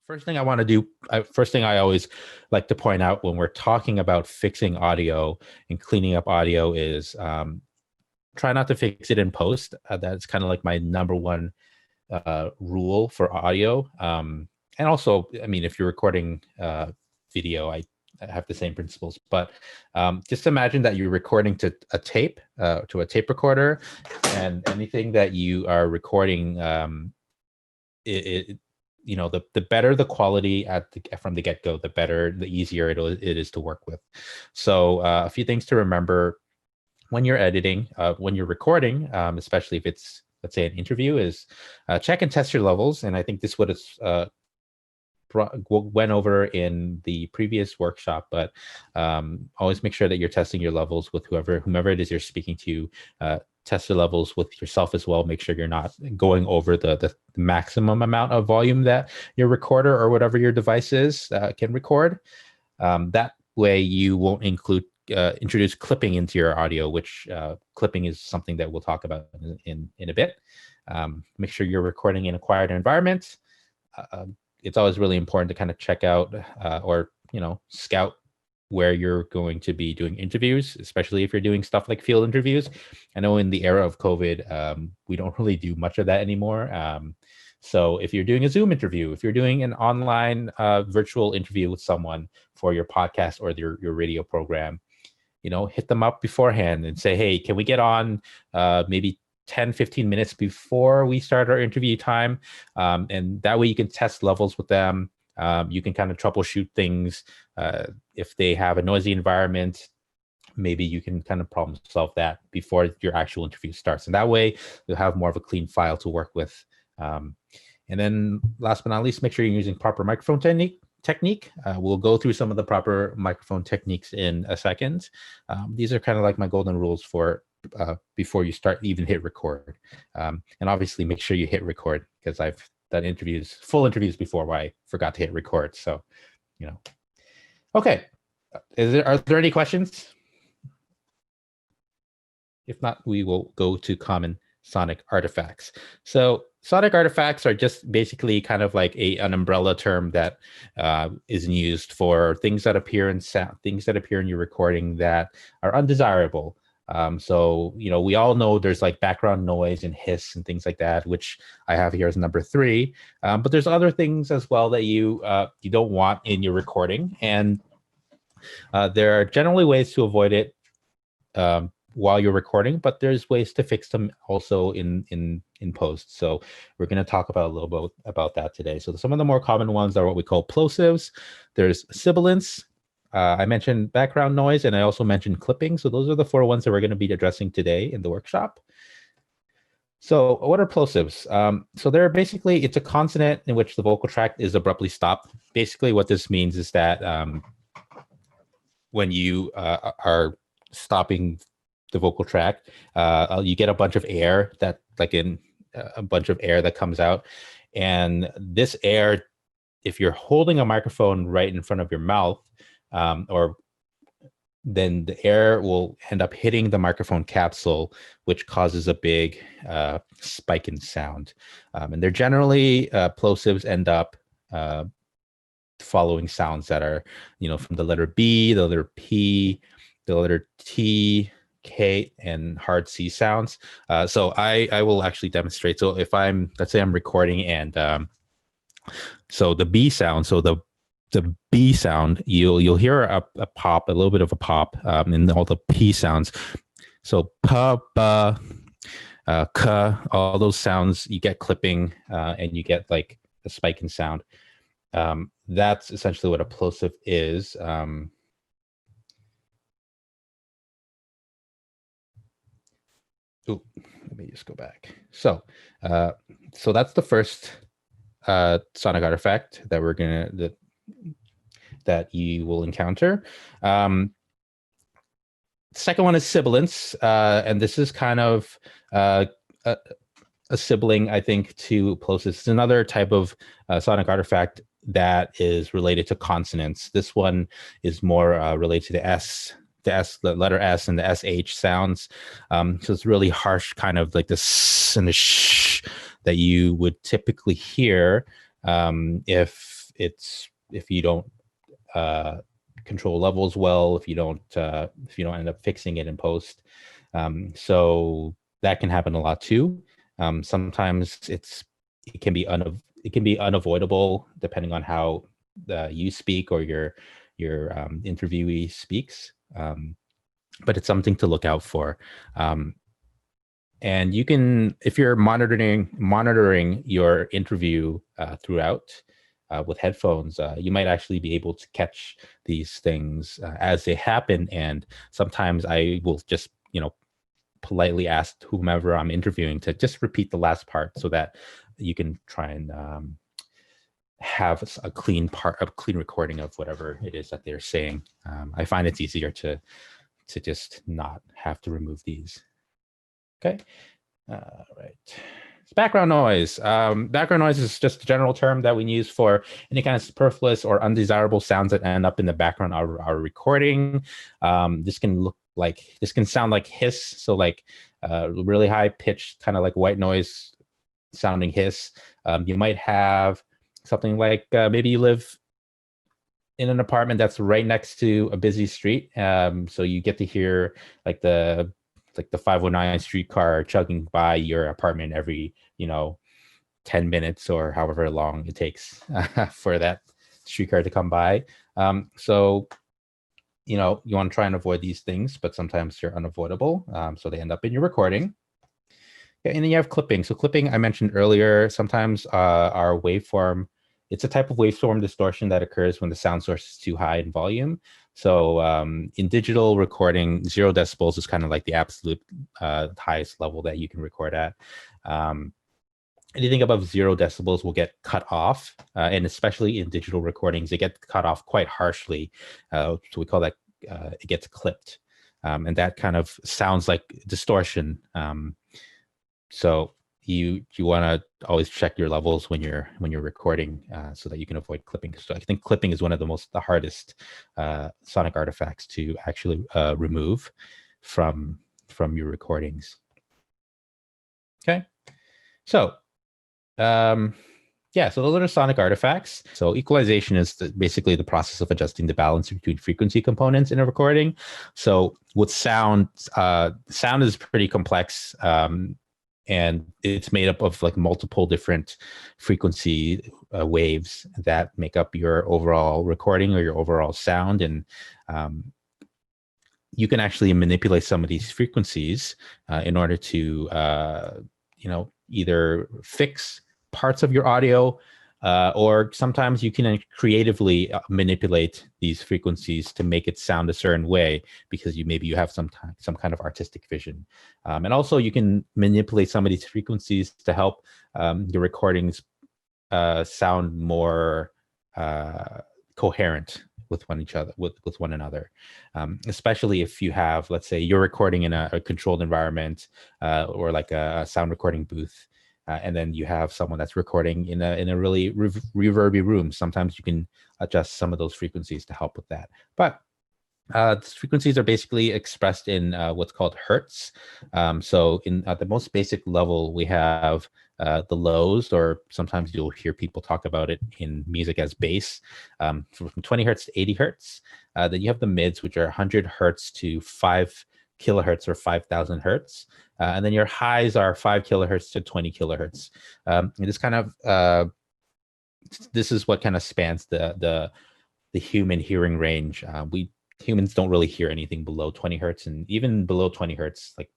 First thing I want to do, first thing I always like to point out when we're talking about fixing audio and cleaning up audio is try not to fix it in post. That's kind of like my number one rule for audio. And also, I mean, if you're recording video, I have the same principles. But just imagine that you're recording to a tape recorder, and anything that you are recording, it the better the quality from the get-go, the easier it is to work with. So a few things to remember when you're editing, when you're recording, especially if it's, let's say, an interview, is check and test your levels. And I think this would have went over in the previous workshop, but always make sure that you're testing your levels with whomever it is you're speaking to. Test the levels with yourself as well. Make sure you're not going over the maximum amount of volume that your recorder or whatever your device is can record. That way you won't introduce clipping into your audio, which clipping is something that we'll talk about in a bit. Make sure you're recording in a quiet environment. It's always really important to kind of check out or scout where you're going to be doing interviews, especially if you're doing stuff like field interviews. I know in the era of COVID, we don't really do much of that anymore. So if you're doing a Zoom interview, if you're doing an online virtual interview with someone for your podcast or your radio program, hit them up beforehand and say, hey, can we get on maybe 10-15 minutes before we start our interview time? And that way you can test levels with them. You can kind of troubleshoot things. If they have a noisy environment, maybe you can kind of problem solve that before your actual interview starts. And that way you'll have more of a clean file to work with. And then last but not least, make sure you're using proper microphone technique. We'll go through some of the proper microphone techniques in a second. These are kind of like my golden rules for before you start even hit record. And obviously make sure you hit record, because I've done full interviews before where I forgot to hit record. So, okay. Are there any questions? If not, we will go to common sonic artifacts. So sonic artifacts are just basically kind of like an umbrella term that is used for things that appear in sound, things that appear in your recording that are undesirable. So, we all know there's like background noise and hiss and things like that, which I have here as number 3. But there's other things as well that you don't want in your recording. And there are generally ways to avoid it while you're recording, but there's ways to fix them also in post. So we're going to talk about a little bit about that today. So some of the more common ones are what we call plosives. There's sibilance. I mentioned background noise, and I also mentioned clipping. So those are the 4 ones that we're going to be addressing today in the workshop. So what are plosives? So they're basically, it's a consonant in which the vocal tract is abruptly stopped. Basically what this means is that when you are stopping the vocal tract, you get a bunch of air that comes out. And this air, if you're holding a microphone right in front of your mouth, then the air will end up hitting the microphone capsule, which causes a big spike in sound. And they're generally, plosives end up following sounds that are, from the letter B, the letter P, the letter T, K, and hard C sounds. So I will actually demonstrate. So if let's say I'm recording, and so the B sound, so the B sound, you'll hear a pop, a little bit of a pop in all the P sounds. So pa, ba, ka, all those sounds, you get clipping, and you get like a spike in sound. That's essentially what a plosive is. Let me just go back. So that's the first sonic artifact that that you will encounter. Second one is sibilance, and this is kind of a sibling, I think, to plosives. It's another type of sonic artifact that is related to consonants. This one is more related to the letter S and the SH sounds. So it's really harsh, kind of like the S and the sh that you would typically hear if if you don't control levels well, if you don't end up fixing it in post. So that can happen a lot too. Sometimes it can be unavoidable depending on how you speak or your interviewee speaks. But it's something to look out for. And you can, if you're monitoring your interview throughout with headphones, you might actually be able to catch these things as they happen. And sometimes I will just, politely ask whomever I'm interviewing to just repeat the last part so that you can try and have a clean recording of whatever it is that they're saying. I find it's easier to just not have to remove these. Okay. Right. It's background noise. Background noise is just a general term that we use for any kind of superfluous or undesirable sounds that end up in the background of our recording. This can sound like hiss. So like really high pitched, kind of like white noise sounding hiss. You might have something like maybe you live in an apartment that's right next to a busy street. So you get to hear like the 509 streetcar chugging by your apartment every 10 minutes or however long it takes for that streetcar to come by. So you want to try and avoid these things, but sometimes they're unavoidable, so they end up in your recording. Okay, and then you have clipping. So clipping, I mentioned earlier, sometimes our waveform, it's a type of waveform distortion that occurs when the sound source is too high in volume. So in digital recording, 0 decibels is kind of like the absolute highest level that you can record at. Anything above 0 decibels will get cut off, and especially in digital recordings, they get cut off quite harshly. So we call that it gets clipped, and that kind of sounds like distortion. So you want to always check your levels when you're recording so that you can avoid clipping. So I think clipping is one of the hardest sonic artifacts to actually remove from your recordings. Okay, so so those are the sonic artifacts. So equalization is basically the process of adjusting the balance between frequency components in a recording. So with sound, sound is pretty complex. And it's made up of like multiple different frequency waves that make up your overall recording or your overall sound. And you can actually manipulate some of these frequencies in order to, either fix parts of your audio, or sometimes you can creatively manipulate these frequencies to make it sound a certain way because you have some kind of artistic vision. And also you can manipulate some of these frequencies to help your recordings sound more coherent with one another, especially if you have, let's say you're recording in a controlled environment or like a sound recording booth. And then you have someone that's recording in a really reverby room. Sometimes you can adjust some of those frequencies to help with that. But frequencies are basically expressed in what's called hertz. So at the most basic level, we have the lows, or sometimes you'll hear people talk about it in music as bass, from 20 hertz to 80 hertz. Then you have the mids, which are 100 hertz to 5 kilohertz or 5,000 hertz. And then your highs are 5 kilohertz to 20 kilohertz. This is what kind of spans the human hearing range. Humans don't really hear anything below 20 hertz, and even below 20 hertz, like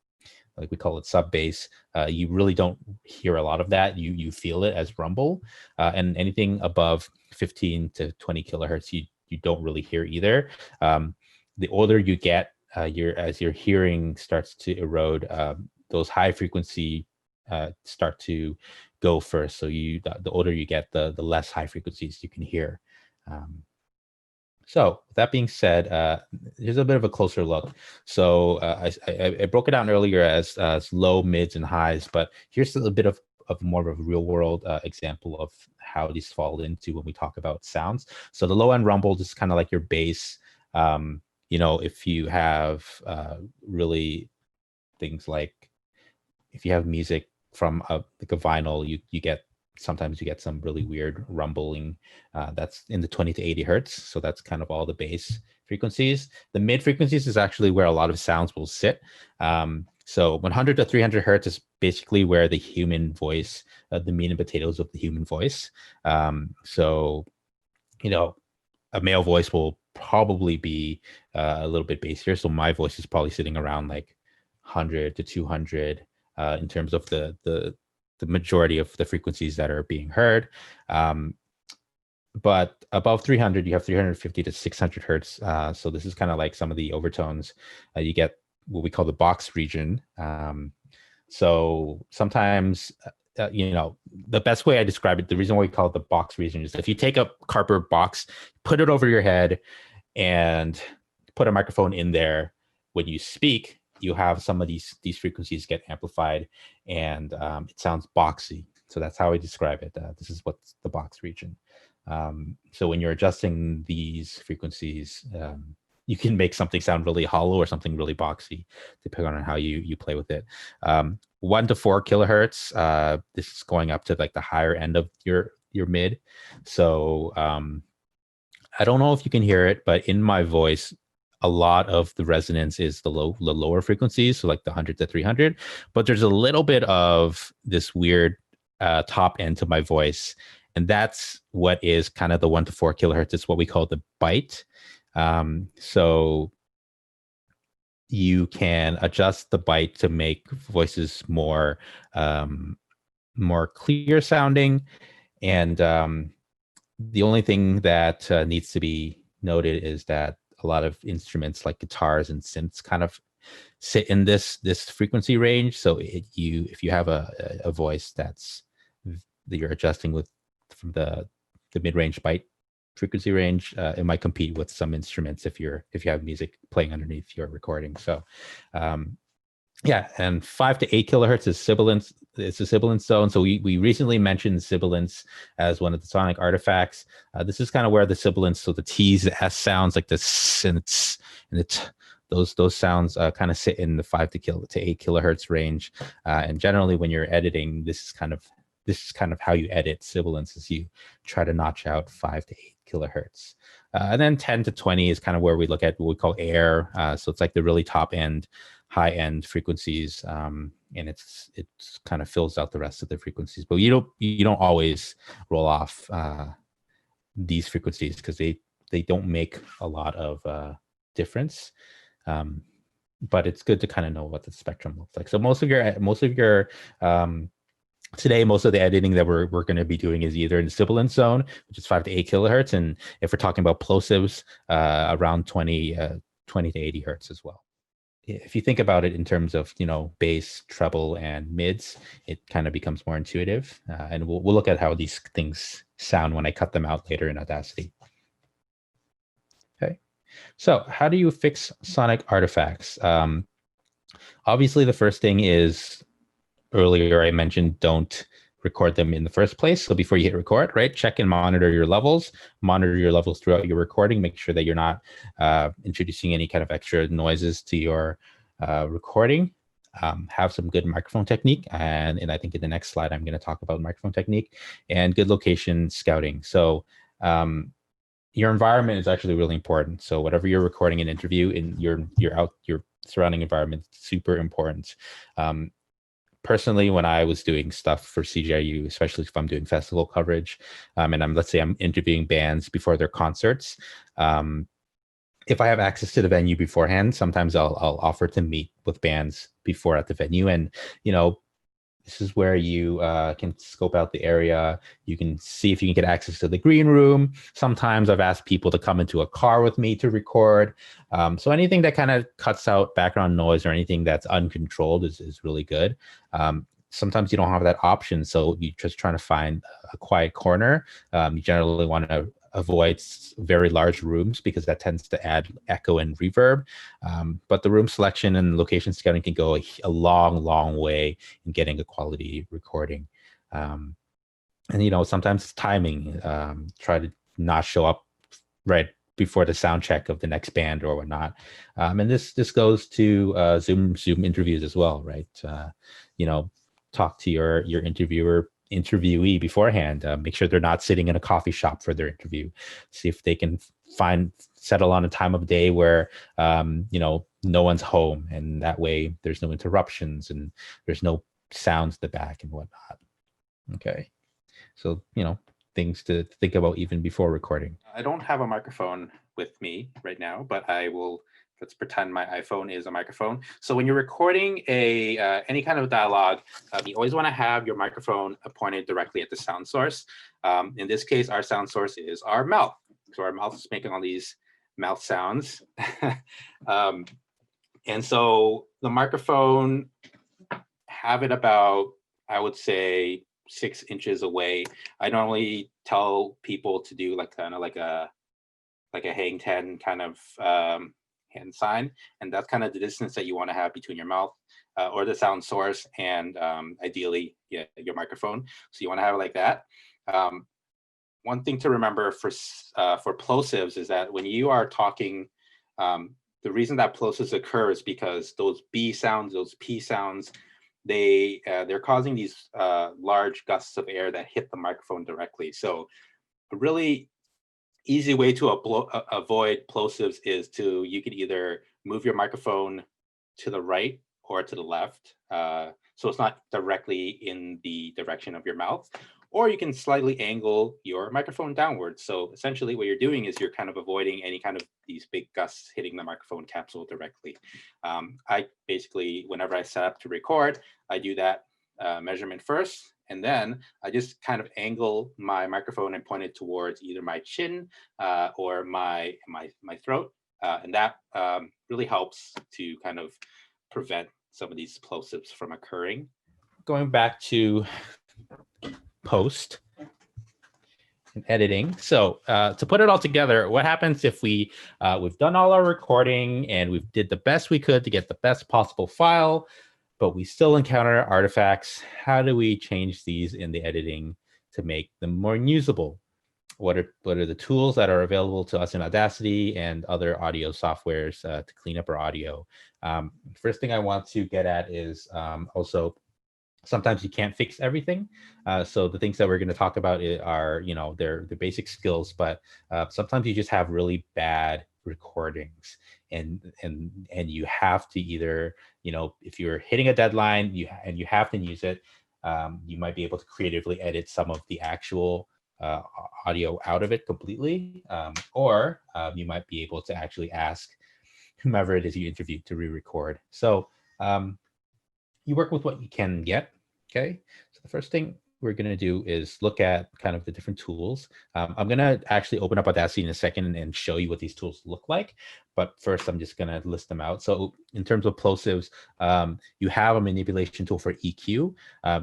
we call it sub bass, you really don't hear a lot of that. You feel it as rumble, and anything above 15 to 20 kilohertz, you don't really hear either. The older you get, as your hearing starts to erode, those high frequency start to go first. So the older you get, the less high frequencies you can hear. So with that being said, here's a bit of a closer look. So I broke it down earlier as low, mids, and highs, but here's a bit of more of a real world example of how these fall into when we talk about sounds. So the low end rumble is kind of like your bass. If you have really things like, if you have music from like a vinyl, you get sometimes you get some really weird rumbling that's in the 20 to 80 hertz. So that's kind of all the bass frequencies. The mid frequencies is actually where a lot of sounds will sit. So 100 to 300 hertz is basically where the human voice, the meat and potatoes of the human voice. So, you know, a male voice will probably be a little bit bassier. So my voice is probably sitting around like 100 to 200 in terms of the majority of the frequencies that are being heard. But above 300, you have 350 to 600 hertz. So this is kind of like some of the overtones. You get what we call the box region. So sometimes, you know, the best way I describe it, the reason why we call it the box region is if you take a cardboard box, put it over your head, and put a microphone in there, when you speak, you have some of these frequencies get amplified, and it sounds boxy. So that's how I describe it. This is what's the box region. So when you're adjusting these frequencies, you can make something sound really hollow or something really boxy, depending on how you play with it. 1 to 4 kilohertz. This is going up to like the higher end of your mid. So I don't know if you can hear it, but in my voice, a lot of the resonance is the lower frequencies, so like the 100 to 300. But there's a little bit of this weird top end to my voice, and that's what is kind of the 1 to 4 kilohertz. It's what we call the bite. So you can adjust the bite to make voices more clear sounding. And the only thing that needs to be noted is that a lot of instruments like guitars and synths kind of sit in this frequency range. So if you have a voice that you're adjusting with from the mid-range bite frequency range, it might compete with some instruments if you have music playing underneath your recording. So yeah, and 5 to 8 kilohertz is sibilance. It's a sibilance zone. So we recently mentioned sibilance as one of the sonic artifacts. This is kind of where the sibilance, so the T's, the S sounds like this, and it's those sounds kind of sit in the 5 to 8 kilohertz range. And generally, when you're editing, this is kind of how you edit sibilance, is you try to notch out 5 to 8 kilohertz. And then 10 to 20 is kind of where we look at what we call air. So it's like the really top end, high end frequencies, and it's kind of fills out the rest of the frequencies. But you don't always roll off these frequencies because they don't make a lot of difference. But it's good to kind of know what the spectrum looks like. So most of your today, most of the editing that we're going to be doing is either in the sibilance zone, which is 5 to 8 kilohertz, and if we're talking about plosives, around 20 to 80 hertz as well. If you think about it in terms of, you know, bass, treble, and mids, it kind of becomes more intuitive. And we'll look at how these things sound when I cut them out later in Audacity. Okay, so how do you fix sonic artifacts? Obviously, the first thing is, earlier I mentioned, don't record them in the first place. So before you hit record, right, check and monitor your levels throughout your recording. Make sure that you're not introducing any kind of extra noises to your recording. Have some good microphone technique. And I think in the next slide, I'm going to talk about microphone technique and good location scouting. So your environment is actually really important. So whatever you're recording an interview in, your surrounding environment is super important. Personally, when I was doing stuff for CGIU, especially if I'm doing festival coverage, and let's say I'm interviewing bands before their concerts, if I have access to the venue beforehand, sometimes I'll offer to meet with bands before at the venue, and you know, this is where you can scope out the area. You can see if you can get access to the green room. Sometimes I've asked people to come into a car with me to record. So anything that kind of cuts out background noise or anything that's uncontrolled is really good. Sometimes you don't have that option, so you're just trying to find a quiet corner. You generally want to avoid very large rooms because that tends to add echo and reverb. But the room selection and location scouting can go a long way in getting a quality recording. And you know, sometimes it's timing. Try to not show up right before the sound check of the next band or whatnot. And this goes to Zoom interviews as well, right? You know, talk to your interviewer interviewee beforehand. Make sure they're not sitting in a coffee shop for their interview. See if they can settle on a time of day where no one's home, and that way there's no interruptions and there's no sounds in the back and whatnot. Okay, so things to think about even before recording. I don't have a microphone with me right now, but I will. Let's pretend my iPhone is a microphone. So when you're recording any kind of dialogue, you always want to have your microphone pointed directly at the sound source. In this case, our sound source is our mouth. So our mouth is making all these mouth sounds. And so the microphone, have it about, I would say, 6 inches away. I normally tell people to do kind of like a hang 10 kind of hand sign, and that's kind of the distance that you want to have between your mouth or the sound source and ideally your microphone. So you want to have it like that. One thing to remember for plosives is that when you are talking, the reason that plosives occur is because those B sounds, those P sounds, they're causing these large gusts of air that hit the microphone directly. So a really easy way to avoid plosives is you can either move your microphone to the right or to the left, so it's not directly in the direction of your mouth, or you can slightly angle your microphone downwards. So essentially what you're doing is you're kind of avoiding any kind of these big gusts hitting the microphone capsule directly. I basically, whenever I set up to record, I do that measurement first, and then I just kind of angle my microphone and point it towards either my chin or my throat. And that really helps to kind of prevent some of these plosives from occurring. Going back to post and editing. So to put it all together, what happens if we've done all our recording and we've did the best we could to get the best possible file, but we still encounter artifacts? How do we change these in the editing to make them more usable? What are the tools that are available to us in Audacity and other audio softwares to clean up our audio? First thing I want to get at is also, sometimes you can't fix everything. So the things that we're going to talk about are, they're the basic skills, but sometimes you just have really bad recordings, and you have to either, if you're hitting a deadline, you have to use it, you might be able to creatively edit some of the actual audio out of it completely, or you might be able to actually ask whomever it is you interviewed to re-record. So you work with what you can get. Okay, so the first thing we're going to do is look at kind of the different tools. I'm going to actually open up Audacity in a second and show you what these tools look like. But first, I'm just going to list them out. So in terms of plosives, you have a manipulation tool for EQ. You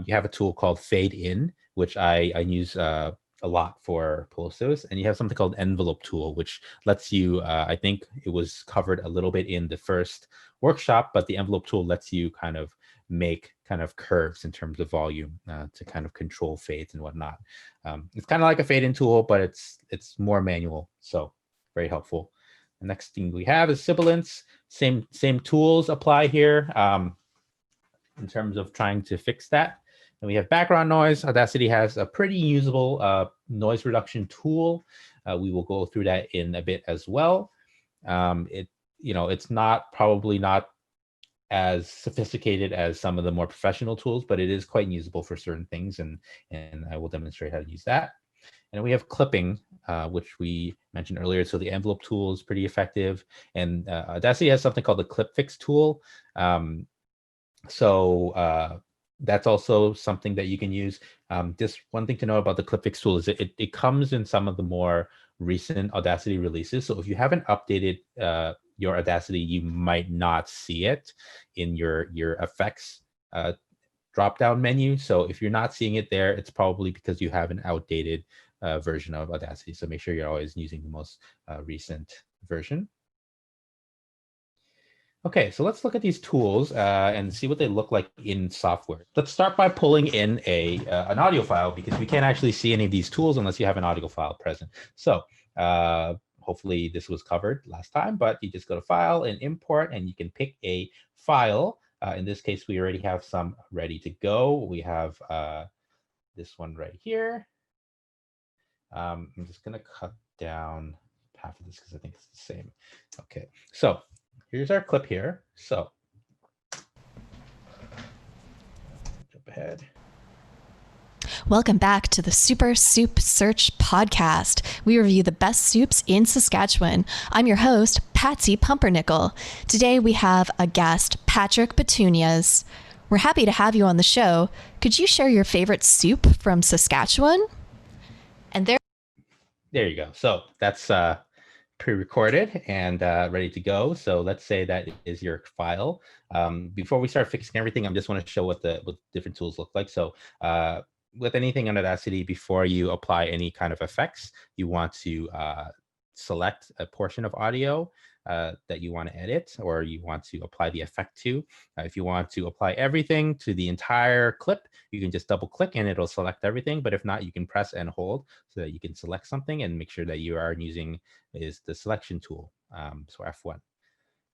have a tool called Fade In, which I use a lot for plosives. And you have something called Envelope Tool, which lets you, I think it was covered a little bit in the first workshop, but the Envelope Tool lets you kind of make kind of curves in terms of volume to kind of control fades and whatnot. It's kind of like a fade in tool, but it's more manual, so very helpful. The next thing we have is sibilance. Same tools apply here in terms of trying to fix that. And we have background noise. Audacity has a pretty usable noise reduction tool. We will go through that in a bit as well. It's probably not as sophisticated as some of the more professional tools, but it is quite usable for certain things, and I will demonstrate how to use that. And we have clipping, which we mentioned earlier. So the envelope tool is pretty effective, and Audacity has something called the Clip Fix tool. That's also something that you can use. Just one thing to know about the Clip Fix tool is it comes in some of the more recent Audacity releases. So if you haven't updated your Audacity, you might not see it in your effects drop-down menu. So if you're not seeing it there, it's probably because you have an outdated version of Audacity. So make sure you're always using the most recent version. Okay, so let's look at these tools and see what they look like in software. Let's start by pulling in an audio file, because we can't actually see any of these tools unless you have an audio file present. So hopefully this was covered last time, but you just go to File and Import, and you can pick a file. In this case, we already have some ready to go. We have this one right here. I'm just going to cut down half of this because I think it's the same. Okay, so here's our clip here. So jump ahead. Welcome back to the Super Soup Search podcast. We review the best soups in Saskatchewan. I'm your host, Patsy Pumpernickel. Today we have a guest, Patrick Petunias. We're happy to have you on the show. Could you share your favorite soup from Saskatchewan? And there you go. So that's pre-recorded and ready to go. So let's say that is your file. Before we start fixing everything, I just want to show what different tools look like. So with anything on Audacity, before you apply any kind of effects, you want to select a portion of audio that you want to edit or you want to apply the effect to. If you want to apply everything to the entire clip, you can just double click and it'll select everything. But if not, you can press and hold so that you can select something and make sure that you are using is the selection tool. So F1.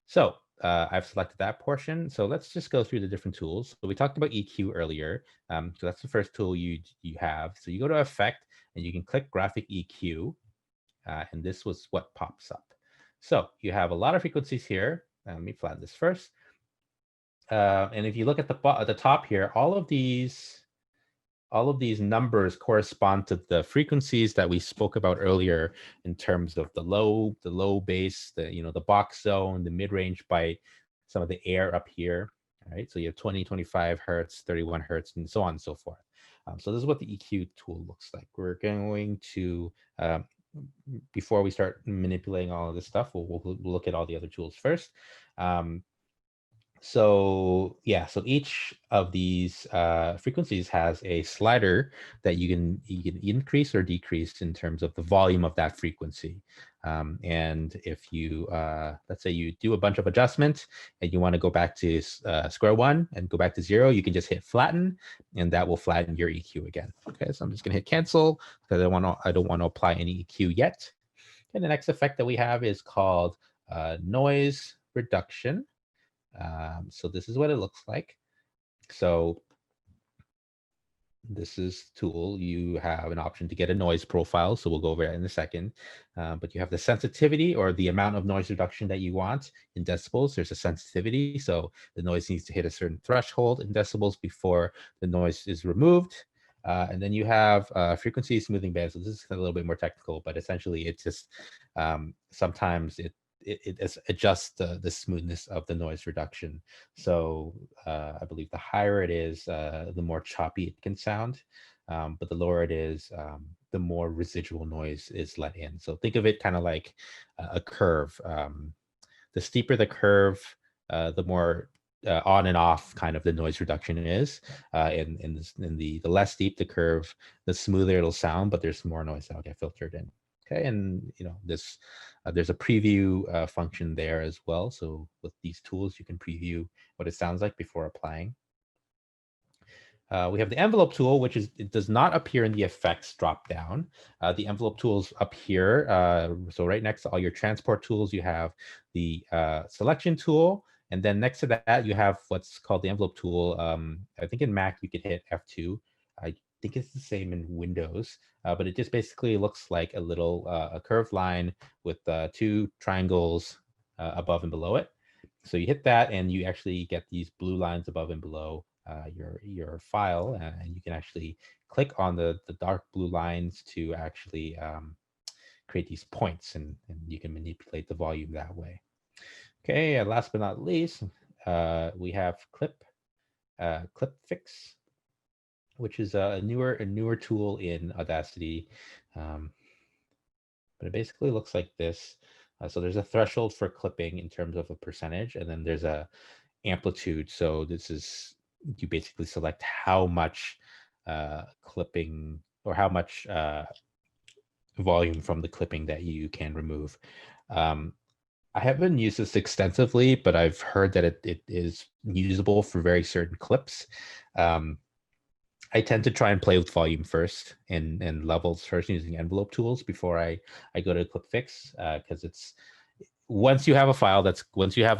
So I've selected that portion. So let's just go through the different tools. So we talked about EQ earlier. So that's the first tool you have. So you go to Effect and you can click Graphic EQ. And this was what pops up. So you have a lot of frequencies here. Let me flatten this first. And if you look at the top here, all of these numbers correspond to the frequencies that we spoke about earlier in terms of the low bass, the box zone, the mid-range by some of the air up here. All right, so you have 20, 25 hertz, 31 hertz, and so on and so forth. So this is what the EQ tool looks like. We're going to, before we start manipulating all of this stuff, we'll look at all the other tools first. So yeah, so each of these frequencies has a slider that you can increase or decrease in terms of the volume of that frequency. And if you, let's say you do a bunch of adjustments and you want to go back to square one and go back to 0, you can just hit flatten and that will flatten your EQ again. Okay, so I'm just gonna hit cancel because I don't want to apply any EQ yet. And the next effect that we have is called noise reduction. So this is what it looks like. So this is tool. You have an option to get a noise profile. So we'll go over that in a second. But you have the sensitivity or the amount of noise reduction that you want in decibels. There's a sensitivity. So the noise needs to hit a certain threshold in decibels before the noise is removed. And then you have frequency smoothing band. So this is a little bit more technical, but essentially it's just sometimes it adjusts the smoothness of the noise reduction. So I believe the higher it is, the more choppy it can sound. But the lower it is, the more residual noise is let in. So think of it kind of like a curve. The steeper the curve, the more on and off kind of the noise reduction is. And the less steep the curve, the smoother it'll sound, but there's more noise that'll get filtered in. Okay, and this there's a preview function there as well. So with these tools, you can preview what it sounds like before applying. We have the envelope tool, which it does not appear in the effects dropdown. The envelope tool is up here. So right next to all your transport tools, you have the selection tool. And then next to that, you have what's called the envelope tool. I think in Mac, you could hit F2. I think it's the same in Windows, but it just basically looks like a little a curved line with 2 triangles above and below it. So you hit that and you actually get these blue lines above and below your file, and you can actually click on the dark blue lines to actually create these points, and you can manipulate the volume that way. Okay, and last but not least, we have Clip Fix, which is a newer tool in Audacity. But it basically looks like this. So there's a threshold for clipping in terms of a percentage, and then there's a amplitude. So this is, you basically select how much clipping or how much volume from the clipping that you can remove. I haven't used this extensively, but I've heard that it is usable for very certain clips. I tend to try and play with volume first and levels first using envelope tools before I go to Clip Fix, because once you have a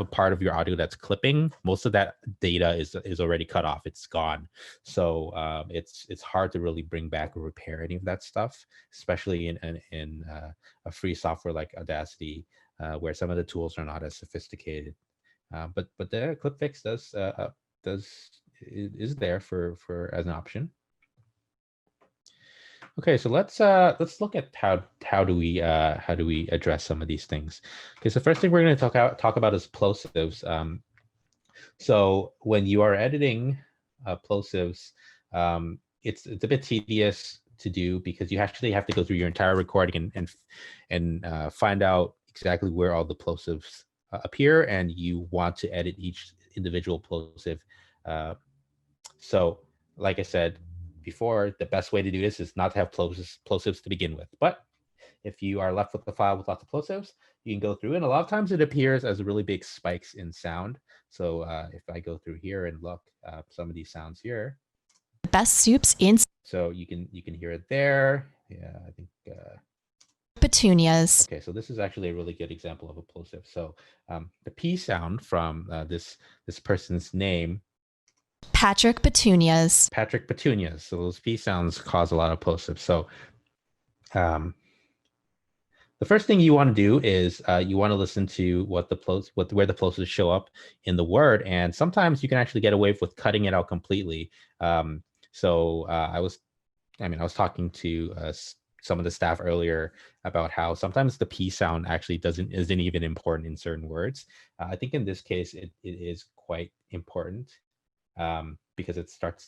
part of your audio that's clipping, most of that data is already cut off. It's gone. So it's hard to really bring back or repair any of that stuff, especially in a free software like Audacity, where some of the tools are not as sophisticated. But the clip fix is there for as an option. Okay, so let's look at how do we address some of these things. Okay, so first thing we're going to talk about is plosives. So when you are editing plosives, it's a bit tedious to do because you actually have to go through your entire recording and find out exactly where all the plosives appear, and you want to edit each individual plosive. So, like I said before, the best way to do this is not to have plosives to begin with. But if you are left with the file with lots of plosives, you can go through, and a lot of times it appears as really big spikes in sound. So if I go through here and look some of these sounds here, best soups in. So you can hear it there. Yeah, I think. Petunias. Okay, so this is actually a really good example of a plosive. So the P sound from this person's name. Patrick Petunias. Patrick Petunias. So those P sounds cause a lot of plosives. So the first thing you want to do is you want to listen to where the plosives show up in the word, and sometimes you can actually get away with cutting it out completely. So I was talking to some of the staff earlier about how sometimes the P sound actually isn't even important in certain words. I think in this case it is quite important. Because it's at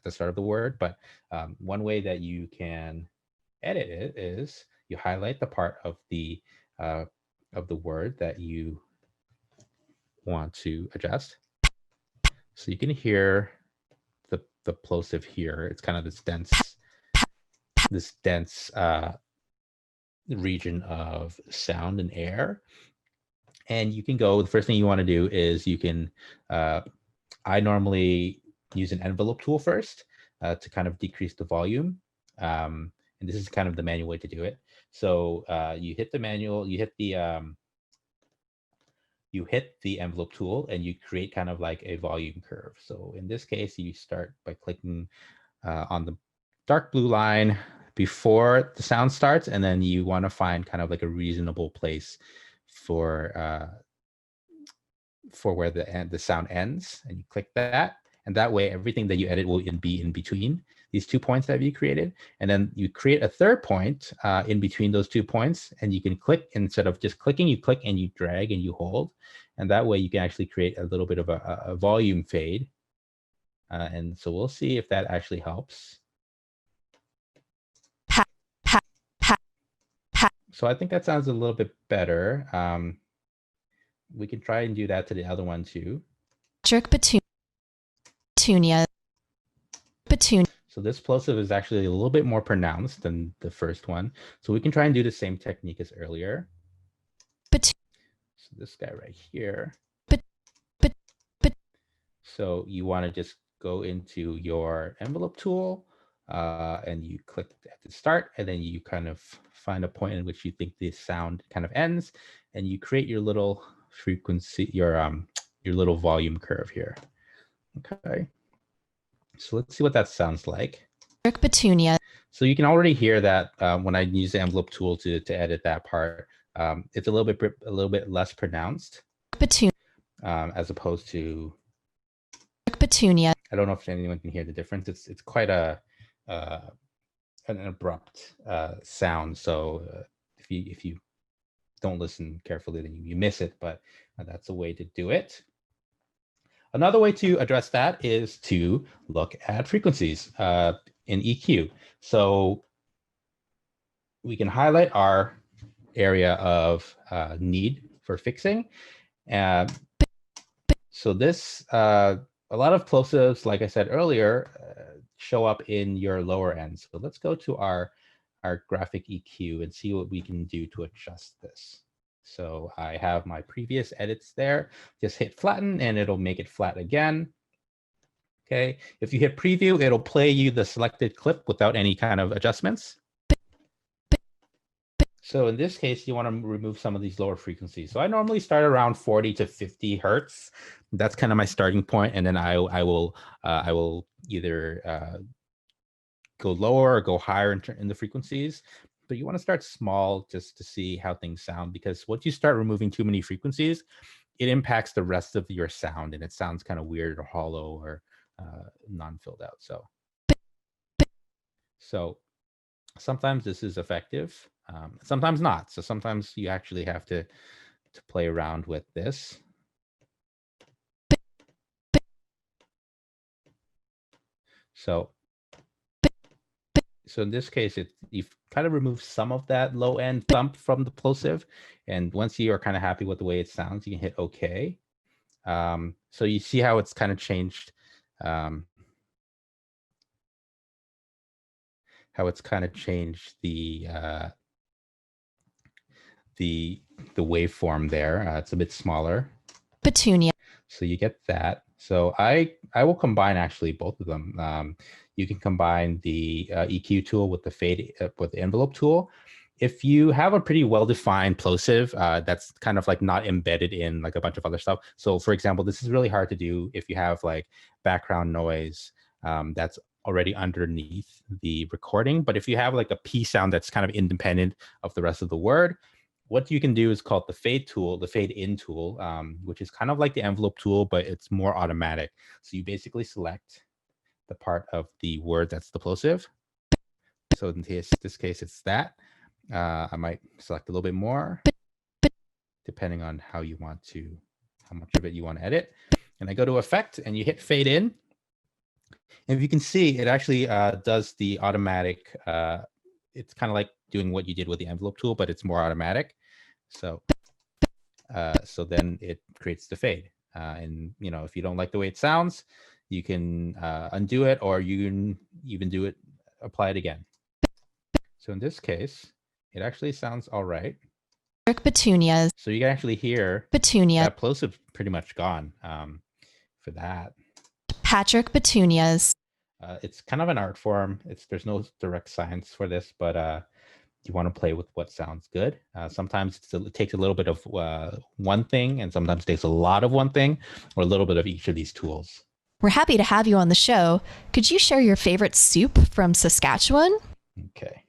the start of the word. But one way that you can edit it is you highlight the part of the word that you want to adjust. So you can hear the plosive here. It's kind of this dense region of sound and air. And you can go, the first thing you want to do is you can I normally use an envelope tool first to kind of decrease the volume. And this is kind of the manual way to do it. So you hit the manual, you hit the envelope tool, and you create kind of like a volume curve. So in this case, you start by clicking on the dark blue line before the sound starts, and then you want to find kind of like a reasonable place for where the sound ends, and you click that, and that way everything that you edit will be in between these 2 points that you created. And then you create a third point in between those 2 points, and you can click, instead of just clicking, you click and you drag and you hold, and that way you can actually create a little bit of a volume fade. And so we'll see if that actually helps. So I think that sounds a little bit better. We can try and do that to the other one too. Patrick Petunia. So this plosive is actually a little bit more pronounced than the first one. So we can try and do the same technique as earlier. So this guy right here. So you want to just go into your envelope tool and you click at the start, and then you kind of find a point in which you think the sound kind of ends, and you create your little frequency, your little volume curve here. Okay, so let's see what that sounds like. Petunia. So you can already hear that when I use the envelope tool to edit that part, it's a little bit less pronounced as opposed to Petunia. I don't know if anyone can hear the difference. It's quite an abrupt sound. So if you don't listen carefully, then you miss it. But that's a way to do it. Another way to address that is to look at frequencies in EQ. So we can highlight our area of need for fixing. So this, a lot of plosives, like I said earlier, show up in your lower end. So let's go to our graphic EQ and see what we can do to adjust this. So I have my previous edits there. Just hit flatten and it'll make it flat again. Okay, if you hit preview, it'll play you the selected clip without any kind of adjustments. So in this case, you want to remove some of these lower frequencies. So I normally start around 40 to 50 hertz. That's kind of my starting point, and then I will either go lower or go higher in the frequencies. But you want to start small just to see how things sound, because once you start removing too many frequencies, it impacts the rest of your sound, and it sounds kind of weird or hollow or non-filled out. So sometimes this is effective, sometimes not. So sometimes you actually have to play around with this. So in this case, you've kind of removed some of that low end thump from the plosive. And once you are kind of happy with the way it sounds, you can hit OK. So you see how it's kind of changed, the waveform there. It's a bit smaller. Petunia. So you get that. So I will combine actually both of them. You can combine the EQ tool with the fade with the envelope tool. If you have a pretty well-defined plosive that's kind of like not embedded in like a bunch of other stuff. So for example, this is really hard to do if you have like background noise that's already underneath the recording. But if you have like a P sound that's kind of independent of the rest of the word, what you can do is called the fade tool, the fade in tool, which is kind of like the envelope tool, but it's more automatic. So you basically select the part of the word that's the plosive. So in this case, it's that. I might select a little bit more, depending on how much of it you want to edit. And I go to effect and you hit fade in. And if you can see, it actually does the automatic, it's kind of like doing what you did with the envelope tool, but it's more automatic. So then it creates the fade. And if you don't like the way it sounds, you can undo it, or you can even apply it again. So in this case, it actually sounds all right. Petunias. So you can actually hear Petunia. that plosive pretty much gone for that. Patrick Petunias. It's kind of an art form. There's no direct science for this, but you want to play with what sounds good. Sometimes it takes a little bit of one thing, and sometimes it takes a lot of one thing, or a little bit of each of these tools. We're happy to have you on the show. Could you share your favorite soup from Saskatchewan? Okay.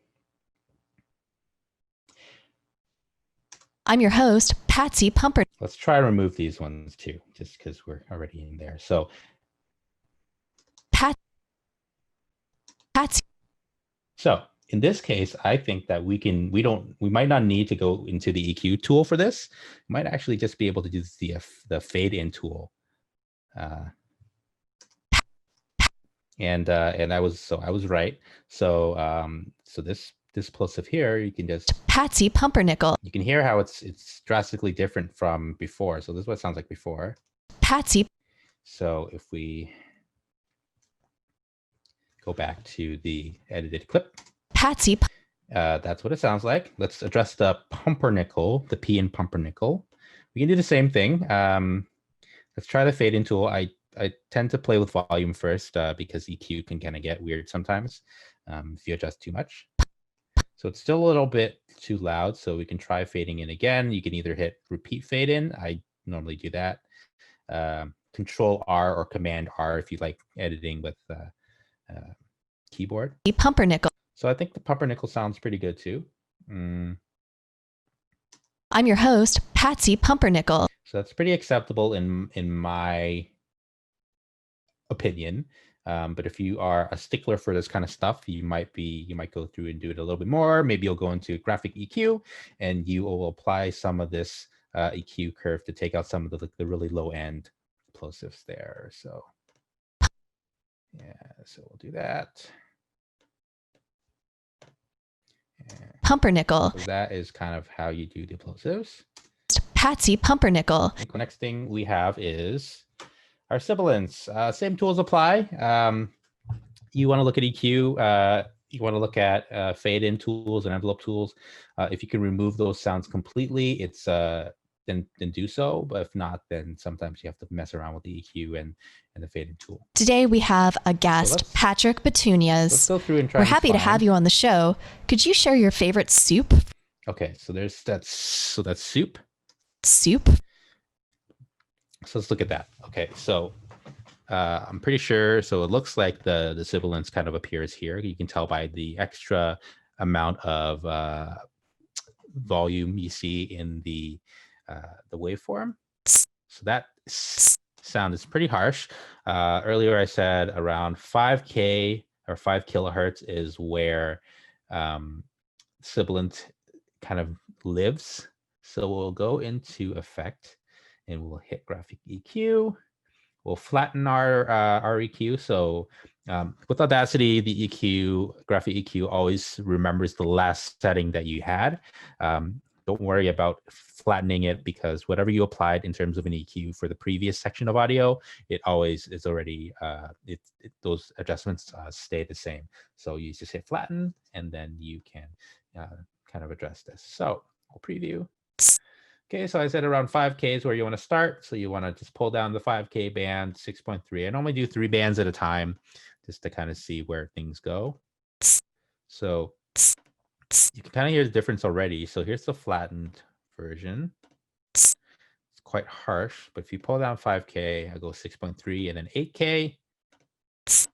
I'm your host, Patsy Pumper. Let's try to remove these ones too, just because we're already in there. So Patsy. So in this case, I think that we might not need to go into the EQ tool for this. We might actually just be able to use the fade in tool. And I was right. So this plosive here, you can just Patsy Pumpernickel. You can hear how it's drastically different from before. So this is what it sounds like before. Patsy. So if we go back to the edited clip, Patsy. That's what it sounds like. Let's address the pumpernickel, the P in pumpernickel. We can do the same thing. Let's try the fade in tool. I tend to play with volume first because EQ can kind of get weird sometimes if you adjust too much. So it's still a little bit too loud, so we can try fading in again. You can either hit repeat fade in. I normally do that. Control R or Command R if you like editing with keyboard. Pumpernickel. So I think the pumpernickel sounds pretty good too. I'm your host, Patsy Pumpernickel. So that's pretty acceptable in my opinion. But if you are a stickler for this kind of stuff, you might go through and do it a little bit more. Maybe you'll go into graphic EQ and you will apply some of this EQ curve to take out some of the really low end plosives there. So yeah, so we'll do that. Pumpernickel. So that is kind of how you do the plosives. Patsy Pumpernickel. The next thing we have is our sibilants. Same tools apply. You want to look at EQ. You want to look at fade in tools and envelope tools. If you can remove those sounds completely, it's then do so. But if not, then sometimes you have to mess around with the EQ and the fade in tool. Today we have a guest, So Patrick Petunias. Let's go through and try. We're happy to have you on the show. Could you share your favorite soup? Okay, so that's soup. Soup. So let's look at that. Okay, so I'm pretty sure. So it looks like the sibilance kind of appears here. You can tell by the extra amount of volume you see in the waveform. So that sound is pretty harsh. Earlier I said around 5K or 5 kilohertz is where sibilant kind of lives. So we'll go into effect and we'll hit graphic EQ. We'll flatten our EQ. So with Audacity, the graphic EQ always remembers the last setting that you had. Don't worry about flattening it because whatever you applied in terms of an EQ for the previous section of audio, it always is already, those adjustments stay the same. So you just hit flatten and then you can kind of address this. So we'll preview. Okay, so I said around 5K is where you want to start. So you want to just pull down the 5K band, 6.3. I normally do 3 bands at a time just to kind of see where things go. So you can kind of hear the difference already. So here's the flattened version. It's quite harsh, but if you pull down 5K, I go 6.3 and then 8K. It's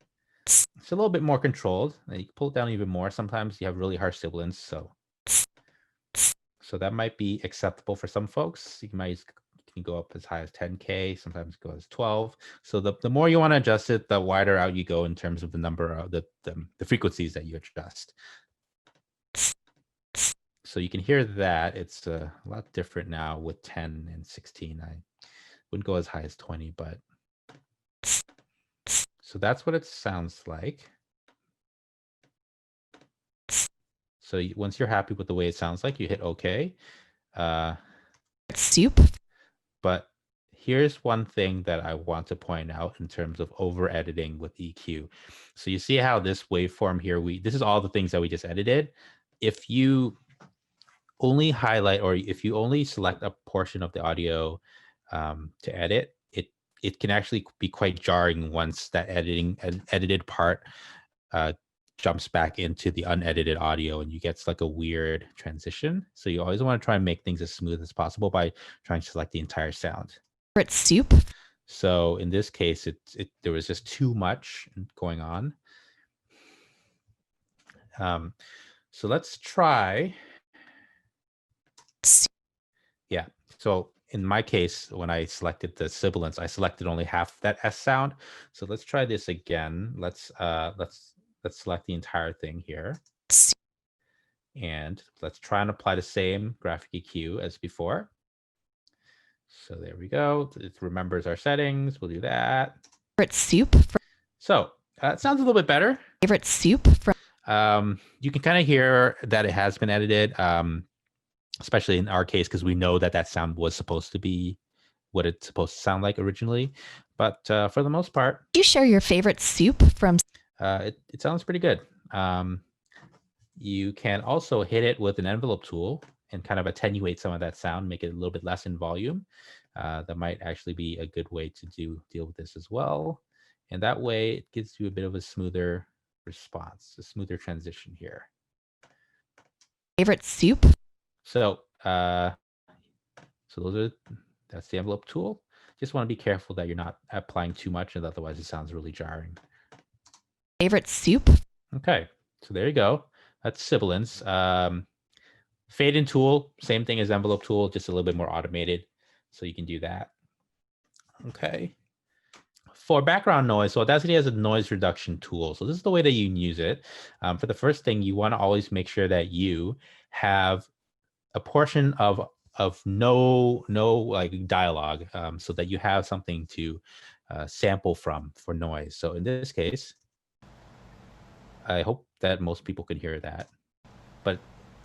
a little bit more controlled. And you can pull it down even more. Sometimes you have really harsh sibilants, so that might be acceptable for some folks. You can go up as high as 10K, sometimes go as 12. So the more you want to adjust it, the wider out you go in terms of the number of the frequencies that you adjust. So you can hear that it's a lot different now with 10 and 16. I wouldn't go as high as 20, but so that's what it sounds like. So once you're happy with the way it sounds like, you hit OK. Soup. But here's one thing that I want to point out in terms of over editing with EQ. So you see how this waveform here, this is all the things that we just edited. If you only highlight or if you only select a portion of the audio to edit, it can actually be quite jarring once that edited part jumps back into the unedited audio and you get like a weird transition. So you always want to try and make things as smooth as possible by trying to select the entire sound. It's soup. So in this case, there was just too much going on. So let's try. Yeah. So in my case, when I selected the sibilance, I selected only half that S sound. So let's try this again. Let's select the entire thing here. And let's try and apply the same graphic EQ as before. So there we go. It remembers our settings. We'll do that. Favorite soup. So it sounds a little bit better. Favorite soup. You can kind of hear that it has been edited, especially in our case, because we know that sound was supposed to be what it's supposed to sound like originally. But for the most part, you share your favorite soup from. It sounds pretty good. You can also hit it with an envelope tool and kind of attenuate some of that sound, make it a little bit less in volume. That might actually be a good way to deal with this as well. And that way it gives you a bit of a smoother response, a smoother transition here. Favorite soup. So that's the envelope tool. Just want to be careful that you're not applying too much, and otherwise it sounds really jarring. Favorite soup. Okay, so there you go. That's sibilance. Fade in tool, same thing as envelope tool, just a little bit more automated. So you can do that. Okay. For background noise, so Audacity has a noise reduction tool. So this is the way that you can use it. For the first thing, you want to always make sure that you have a portion of no like dialogue, so that you have something to sample from for noise. So in this case, I hope that most people can hear that. But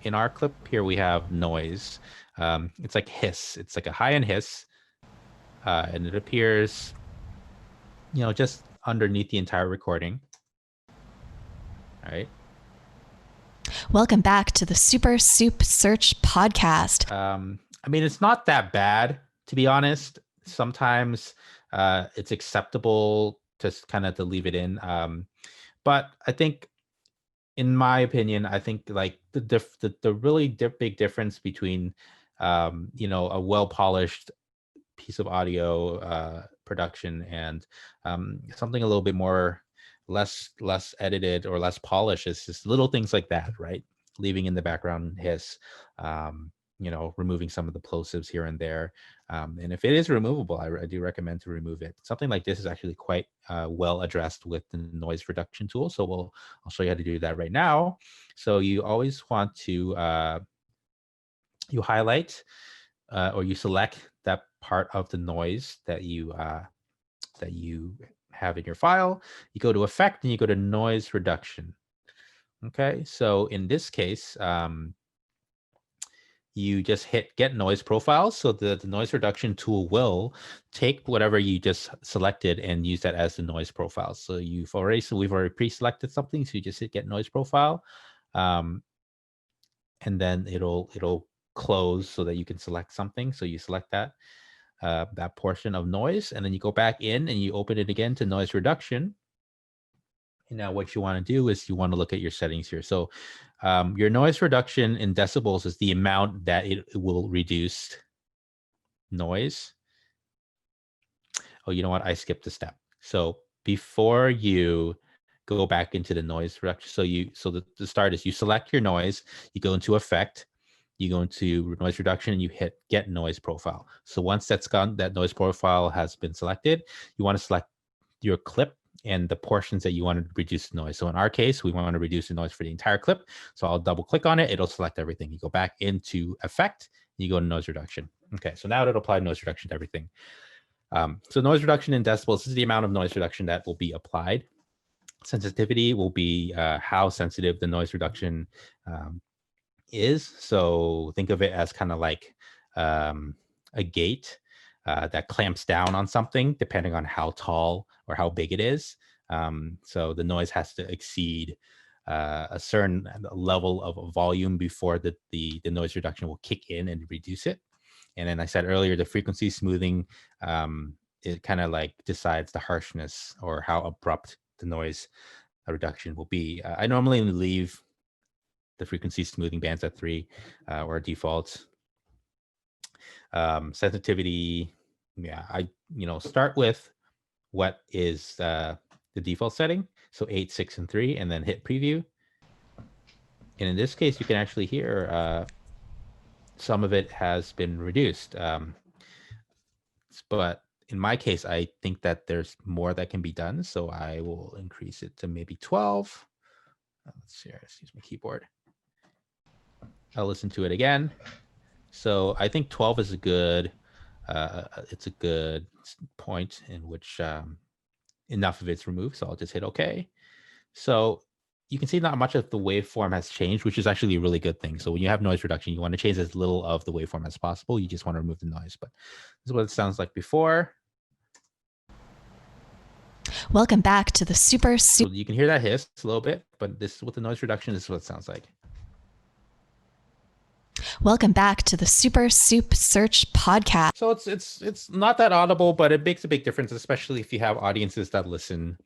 in our clip here, we have noise. It's like hiss. It's like a high-end hiss, and it appears, just underneath the entire recording. All right. Welcome back to the Super Soup Search podcast. I mean, it's not that bad, to be honest. Sometimes it's acceptable to kind of to leave it in. But I think in my opinion, I think like the really big difference between, a well polished piece of audio production and something a little bit more less edited or less polished is just little things like that, right? Leaving in the background hiss, removing some of the plosives here and there. And if it is removable, I do recommend to remove it. Something like this is actually quite well addressed with the noise reduction tool. So I'll show you how to do that right now. So you always want to you highlight or you select that part of the noise that you have in your file. You go to Effect and you go to Noise Reduction. Okay, so in this case, you just hit Get Noise Profiles. So the noise reduction tool will take whatever you just selected and use that as the noise profile. So we've already pre-selected something, so you just hit Get Noise Profile, and then it'll close so that you can select something. So you select that portion of noise, and then you go back in and you open it again to noise reduction. And now what you want to do is you want to look at your settings here. So your noise reduction in decibels is the amount that it will reduce noise. Oh, you know what? I skipped a step. So before you go back into the noise reduction, so the start is you select your noise, you go into Effect, you go into Noise Reduction, and you hit Get Noise Profile. So once that's gone, that noise profile has been selected, you want to select your clip and the portions that you want to reduce the noise. So in our case, we want to reduce the noise for the entire clip. So I'll double click on it. It'll select everything. You go back into Effect, and you go to Noise Reduction. Okay, so now it'll apply noise reduction to everything. So noise reduction in decibels is the amount of noise reduction that will be applied. Sensitivity will be how sensitive the noise reduction is. So think of it as kind of like a gate that clamps down on something depending on how tall or how big it is. So the noise has to exceed a certain level of volume before the noise reduction will kick in and reduce it. And then I said earlier, the frequency smoothing, it kind of like decides the harshness or how abrupt the noise reduction will be. I normally leave the frequency smoothing bands at 3 or default. Sensitivity, yeah, I start with what is the default setting. So 8, 6, and 3, and then hit preview. And in this case, you can actually hear some of it has been reduced. But in my case, I think that there's more that can be done. So I will increase it to maybe 12. Let's see here, excuse my keyboard. I'll listen to it again. So I think 12 is a good, it's a good point in which enough of it's removed. So I'll just hit OK. So you can see not much of the waveform has changed, which is actually a really good thing. So when you have noise reduction, you want to change as little of the waveform as possible. You just want to remove the noise. But this is what it sounds like before. Welcome back to the Super So you can hear that hiss a little bit, but this with the noise reduction, this is what it sounds like. Welcome back to the Super Soup Search podcast. So it's not that audible, but it makes a big difference, especially if you have audiences that listen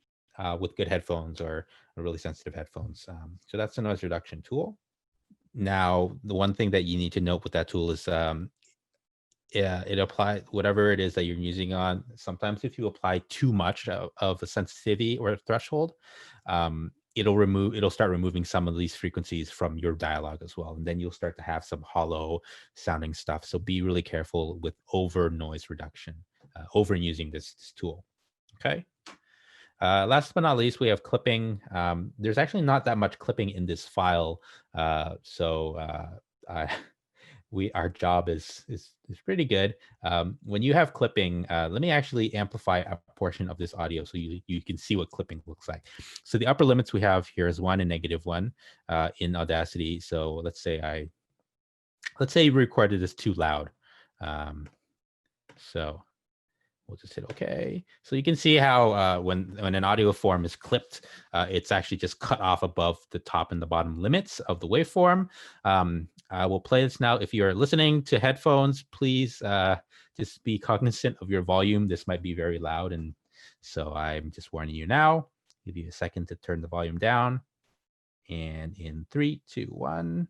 with good headphones or really sensitive headphones. So that's the noise reduction tool. Now, the one thing that you need to note with that tool is it applies whatever it is that you're using on. Sometimes if you apply too much of a sensitivity or a threshold, it'll start removing some of these frequencies from your dialogue as well. And then you'll start to have some hollow sounding stuff. So be really careful with over noise reduction, over using this tool. Okay. Last but not least, we have clipping. There's actually not that much clipping in this file. Our job is pretty good. When you have clipping, let me actually amplify a portion of this audio so you can see what clipping looks like. So the upper limits we have here is 1 and -1 in Audacity. So let's say you recorded this too loud. So we'll just hit OK. So you can see how when an audio form is clipped, it's actually just cut off above the top and the bottom limits of the waveform. I will play this now. If you're listening to headphones, please just be cognizant of your volume. This might be very loud, and so I'm just warning you now. Give you a second to turn the volume down. And in 3, 2, 1.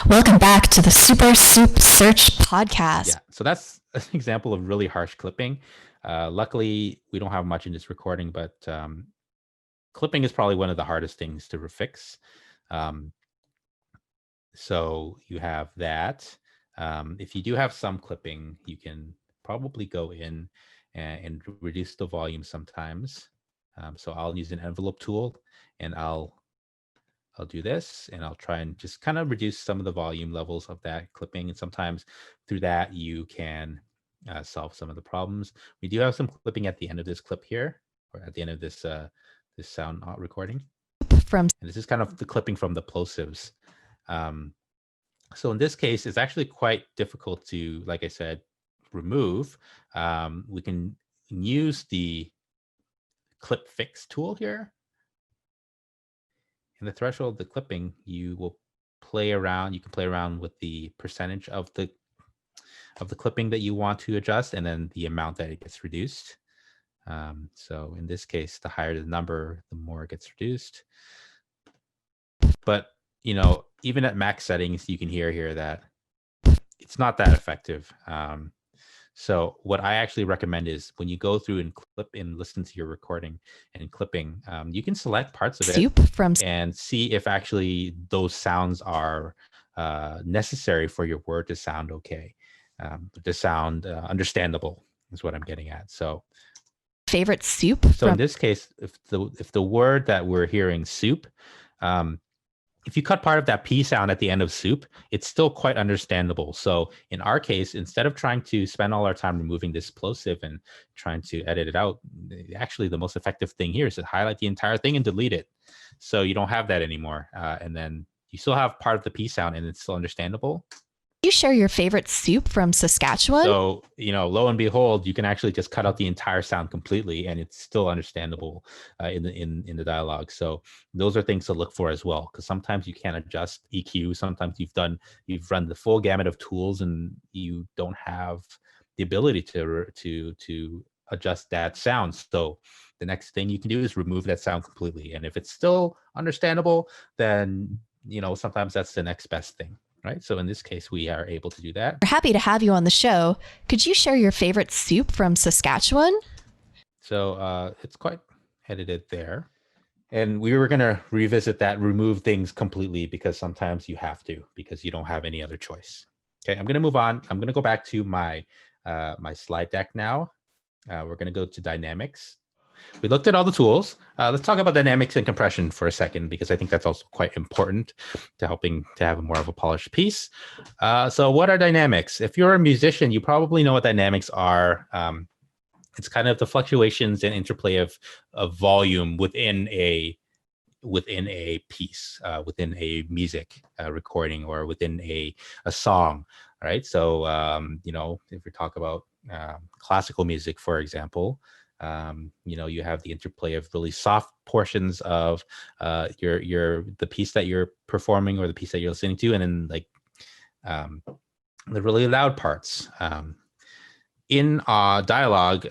Welcome back to the Super Soup Search podcast. Yeah, so that's an example of really harsh clipping. Luckily, we don't have much in this recording, but clipping is probably one of the hardest things to fix. So you have that. If you do have some clipping, you can probably go in and reduce the volume sometimes. So I'll use an envelope tool, and I'll do this, and I'll try and just kind of reduce some of the volume levels of that clipping. And sometimes through that, you can solve some of the problems. We do have some clipping at the end of this clip here, or at the end of this this sound recording. And this is kind of the clipping from the plosives. So in this case, it's actually quite difficult to, like I said, remove. We can use the clip fix tool here. In the threshold of the clipping, you will play around. You can play around with the percentage of the clipping that you want to adjust, and then the amount that it gets reduced. So in this case, the higher the number, the more it gets reduced. But even at max settings, you can hear here that it's not that effective. So what I actually recommend is when you go through and clip and listen to your recording and clipping, you can select parts of it and see if actually those sounds are necessary for your word to sound okay, to sound understandable is what I'm getting at. So favorite soup. So in this case, if the word that we're hearing, soup, if you cut part of that P sound at the end of soup, it's still quite understandable. So in our case, instead of trying to spend all our time removing this plosive and trying to edit it out, actually the most effective thing here is to highlight the entire thing and delete it. So you don't have that anymore. And then you still have part of the P sound and it's still understandable. You share your favorite soup from Saskatchewan? So, lo and behold, you can actually just cut out the entire sound completely and it's still understandable in the dialogue. So those are things to look for as well, because sometimes you can't adjust EQ. Sometimes you've run the full gamut of tools and you don't have the ability to adjust that sound. So the next thing you can do is remove that sound completely. And if it's still understandable, then, sometimes that's the next best thing. Right. So in this case, we are able to do that. We're happy to have you on the show. Could you share your favorite soup from Saskatchewan? So it's quite edited there. And we were going to revisit that, remove things completely, because sometimes you have to, because you don't have any other choice. Okay, I'm going to move on. I'm going to go back to my slide deck now. We're going to go to dynamics. We looked at all the tools. Let's talk about dynamics and compression for a second, because I think that's also quite important to helping to have more of a polished piece. So what are dynamics? If you're a musician, you probably know what dynamics are. It's kind of the fluctuations and interplay of volume within a piece, within a music recording, or within a song, right? So, if we talk about classical music, for example, you have the interplay of really soft portions of the piece that you're performing or the piece that you're listening to, and then the really loud parts. In dialogue,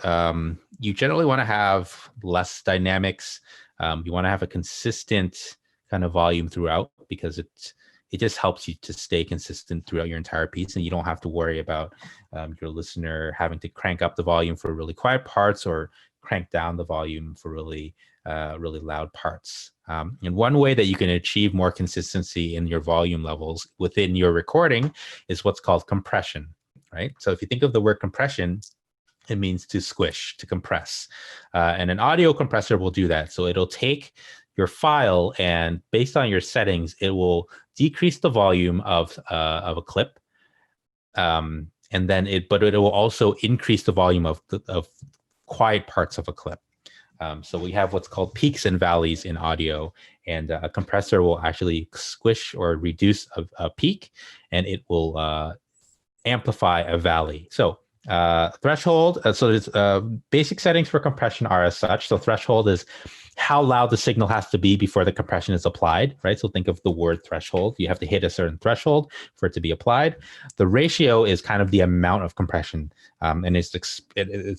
you generally want to have less dynamics. You want to have a consistent kind of volume throughout, because it just helps you to stay consistent throughout your entire piece, and you don't have to worry about your listener having to crank up the volume for really quiet parts or crank down the volume for really loud parts. And one way that you can achieve more consistency in your volume levels within your recording is what's called compression, right? So if you think of the word compression, it means to squish, to compress. And an audio compressor will do that. So it'll take your file, and based on your settings, it will decrease the volume of a clip, and then but it will also increase the volume of quiet parts of a clip. So we have what's called peaks and valleys in audio, and a compressor will actually squish or reduce a peak, and it will amplify a valley. So threshold, so there's basic settings for compression are as such. So threshold is how loud the signal has to be before the compression is applied, right? So think of the word threshold. You have to hit a certain threshold for it to be applied. The ratio is kind of the amount of compression, and it's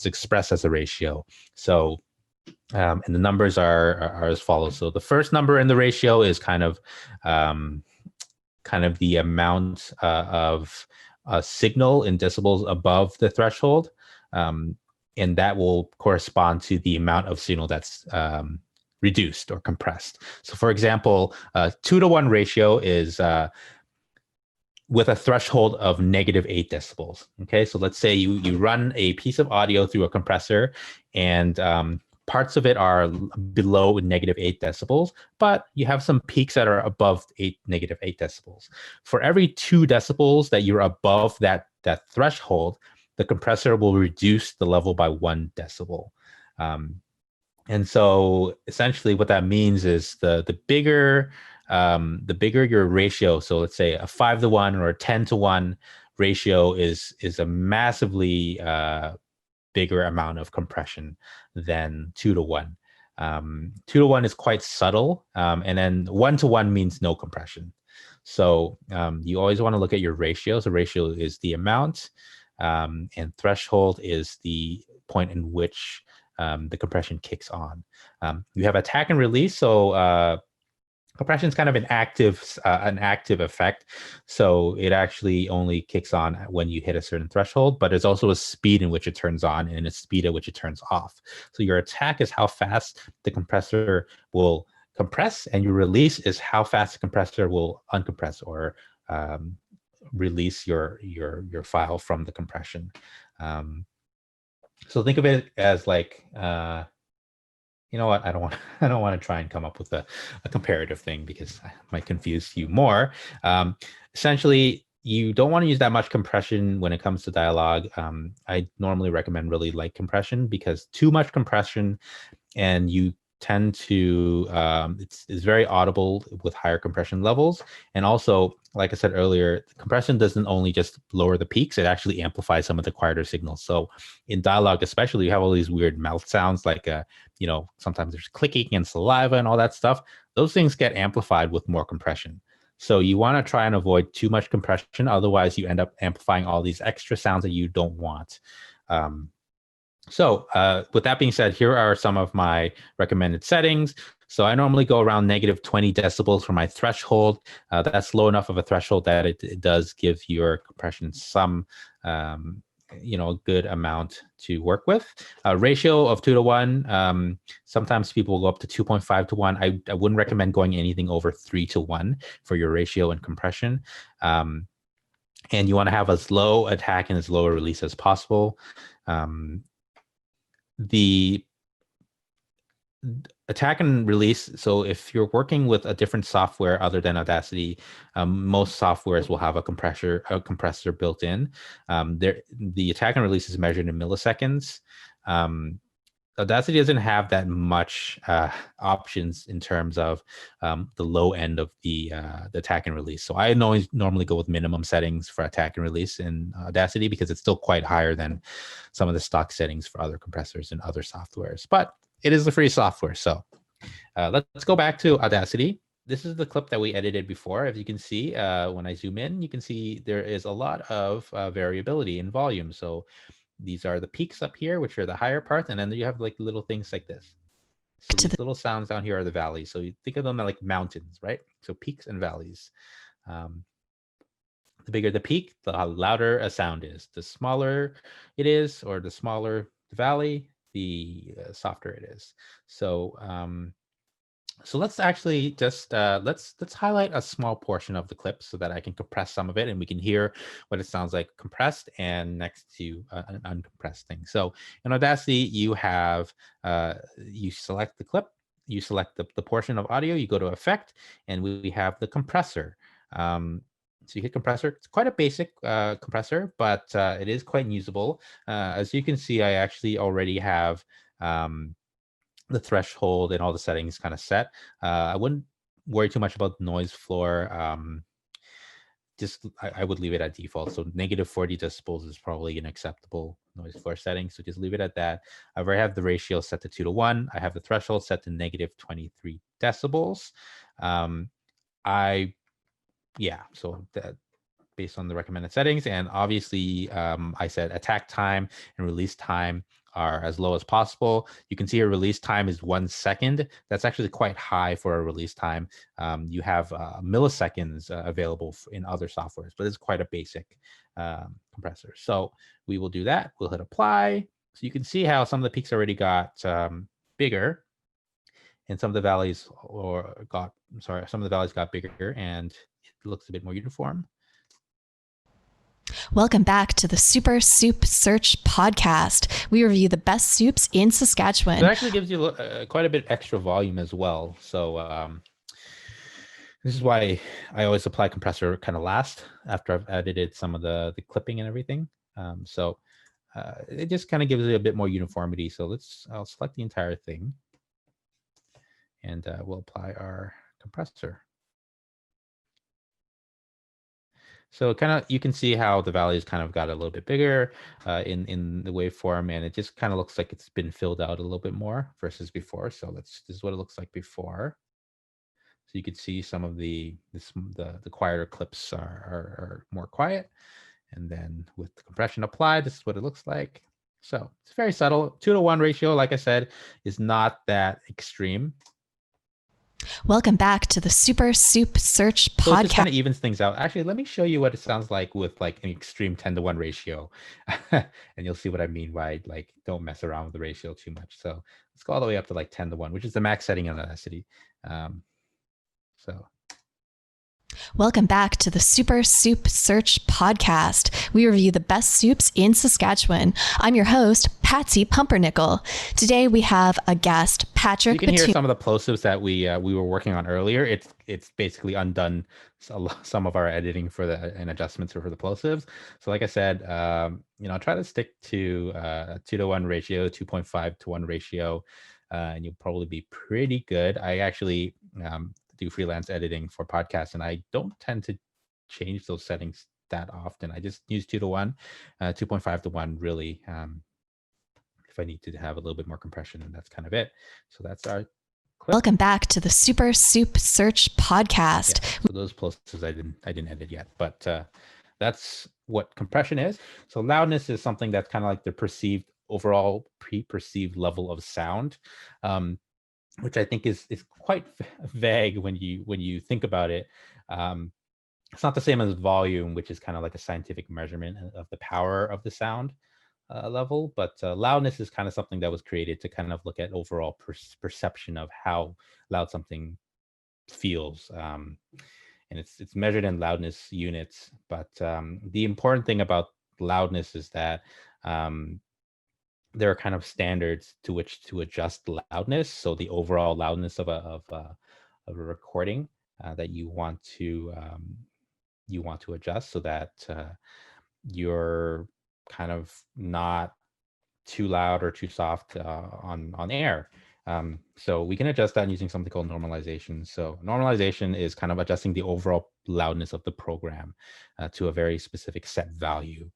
expressed as a ratio. So And the numbers are as follows. So the first number in the ratio is kind of the amount of a signal in decibels above the threshold, and that will correspond to the amount of signal that's reduced or compressed. So, for example, 2-to-1 ratio is with a threshold of -8 decibels. Okay, so let's say you run a piece of audio through a compressor, and parts of it are below -8 decibels, but you have some peaks that are above -8 decibels. For every 2 decibels that you're above that threshold, the compressor will reduce the level by 1 decibel. And so essentially what that means is the bigger your ratio, so let's say a 5-to-1 or a 10-to-1 ratio is a massively bigger amount of compression than 2-to-1. 2-to-1 is quite subtle, and then 1-to-1 means no compression. So you always want to look at your ratio. So ratio is the amount, and threshold is the point in which the compression kicks on. You have attack and release. So compression is kind of an active effect. So it actually only kicks on when you hit a certain threshold, but there's also a speed in which it turns on and a speed at which it turns off. So your attack is how fast the compressor will compress, and your release is how fast the compressor will uncompress or release your file from the compression. So think of it as like, you know what? I don't want to try and come up with a comparative thing because I might confuse you more. Essentially, you don't want to use that much compression when it comes to dialogue. I normally recommend really light compression, because too much compression and you tend to it's very audible with higher compression levels. And also, like I said earlier, compression doesn't only just lower the peaks, it actually amplifies some of the quieter signals. So in dialogue especially, you have all these weird mouth sounds, like sometimes there's clicking and saliva and all that stuff. Those things get amplified with more compression. So you want to try and avoid too much compression, otherwise you end up amplifying all these extra sounds that you don't want. So with that being said, here are some of my recommended settings. So I normally go around -20 decibels for my threshold. That's low enough of a threshold that it does give your compression some good amount to work with. Ratio of 2-to-1. Sometimes people go up to 2.5-to-1. I wouldn't recommend going anything over 3-to-1 for your ratio and compression. And you want to have as low attack and as low a release as possible. The attack and release, so if you're working with a different software other than Audacity, most softwares will have a compressor built in. The attack and release is measured in milliseconds. Audacity doesn't have that much options in terms of the low end of the attack and release. So I normally go with minimum settings for attack and release in Audacity, because it's still quite higher than some of the stock settings for other compressors and other softwares. But it is a free software. So let's go back to Audacity. This is the clip that we edited before. As you can see, when I zoom in, you can see there is a lot of variability in volume. So these are the peaks up here, which are the higher parts, and then you have like little things like this. So these little sounds down here are the valleys. So you think of them like mountains, right? So peaks and valleys. The bigger the peak, the louder a sound is. The smaller it is, or the smaller the valley, the softer it is. So so let's actually just let's highlight a small portion of the clip so that I can compress some of it and we can hear what it sounds like compressed and next to an uncompressed thing. So in Audacity, you have you select the clip, you select the portion of audio, you go to Effect, and we have the compressor. So you hit compressor. It's quite a basic compressor, but it is quite usable. As you can see, I actually already have the threshold and all the settings kind of set. I wouldn't worry too much about noise floor. I would leave it at default. So -40 decibels is probably an acceptable noise floor setting. So just leave it at that. I already have the ratio set to 2-to-1. I have the threshold set to -23 decibels. So that based on the recommended settings. And obviously, I said attack time and release time are as low as possible. You can see a release time is 1 second. That's actually quite high for a release time. You have milliseconds available in other softwares, but it's quite a basic compressor. So we will do that. We'll hit apply. So you can see how some of the peaks already got bigger, and some of the valleys got bigger, and it looks a bit more uniform. Welcome back to the Super Soup Search Podcast. We review the best soups in Saskatchewan. It actually gives you quite a bit extra volume as well. So this is why I always apply compressor kind of last after I've edited some of the clipping and everything. So it just kind of gives it a bit more uniformity. So I'll select the entire thing, and we'll apply our compressor. So you can see how the valleys kind of got a little bit bigger in the waveform, and it just kind of looks like it's been filled out a little bit more versus before. So this is what it looks like before. So you could see some of the quieter clips are more quiet, and then with the compression applied, this is what it looks like. So it's very subtle. 2-to-1 ratio, like I said, is not that extreme. Welcome back to the Super Soup Search Podcast. So it just kind of evens things out. Actually, let me show you what it sounds like with like an extreme 10-to-1 ratio. And you'll see what I mean by like don't mess around with the ratio too much. So let's go all the way up to like 10-to-1, which is the max setting on Audacity. Welcome back to the Super Soup Search Podcast. We review the best soups in Saskatchewan. I'm your host, Patsy Pumpernickel. Today we have a guest, Patrick. You can hear some of the plosives that we were working on earlier. It's basically undone some of our editing and adjustments for the plosives. So like I said, try to stick to a 2-to-1 ratio, 2.5-to-1 ratio, and you'll probably be pretty good. I actually do freelance editing for podcasts, and I don't tend to change those settings that often. I just use 2-to-1, 2.5-to-1 really, if I need to have a little bit more compression, and that's kind of it. So that's our clip. Welcome back to the Super Soup Search Podcast. Yeah, so those plosives I didn't edit yet, but that's what compression is. So loudness is something that's kind of like the overall pre-perceived level of sound, which I think is quite vague when you think about it. It's not the same as volume, which is kind of like a scientific measurement of the power of the sound level. But loudness is kind of something that was created to kind of look at overall perception of how loud something feels. And it's measured in loudness units. But the important thing about loudness is that there are kind of standards to which to adjust loudness. So the overall loudness of a recording that you want to adjust so that you're kind of not too loud or too soft on air. So we can adjust that using something called normalization. So normalization is kind of adjusting the overall loudness of the program to a very specific set value.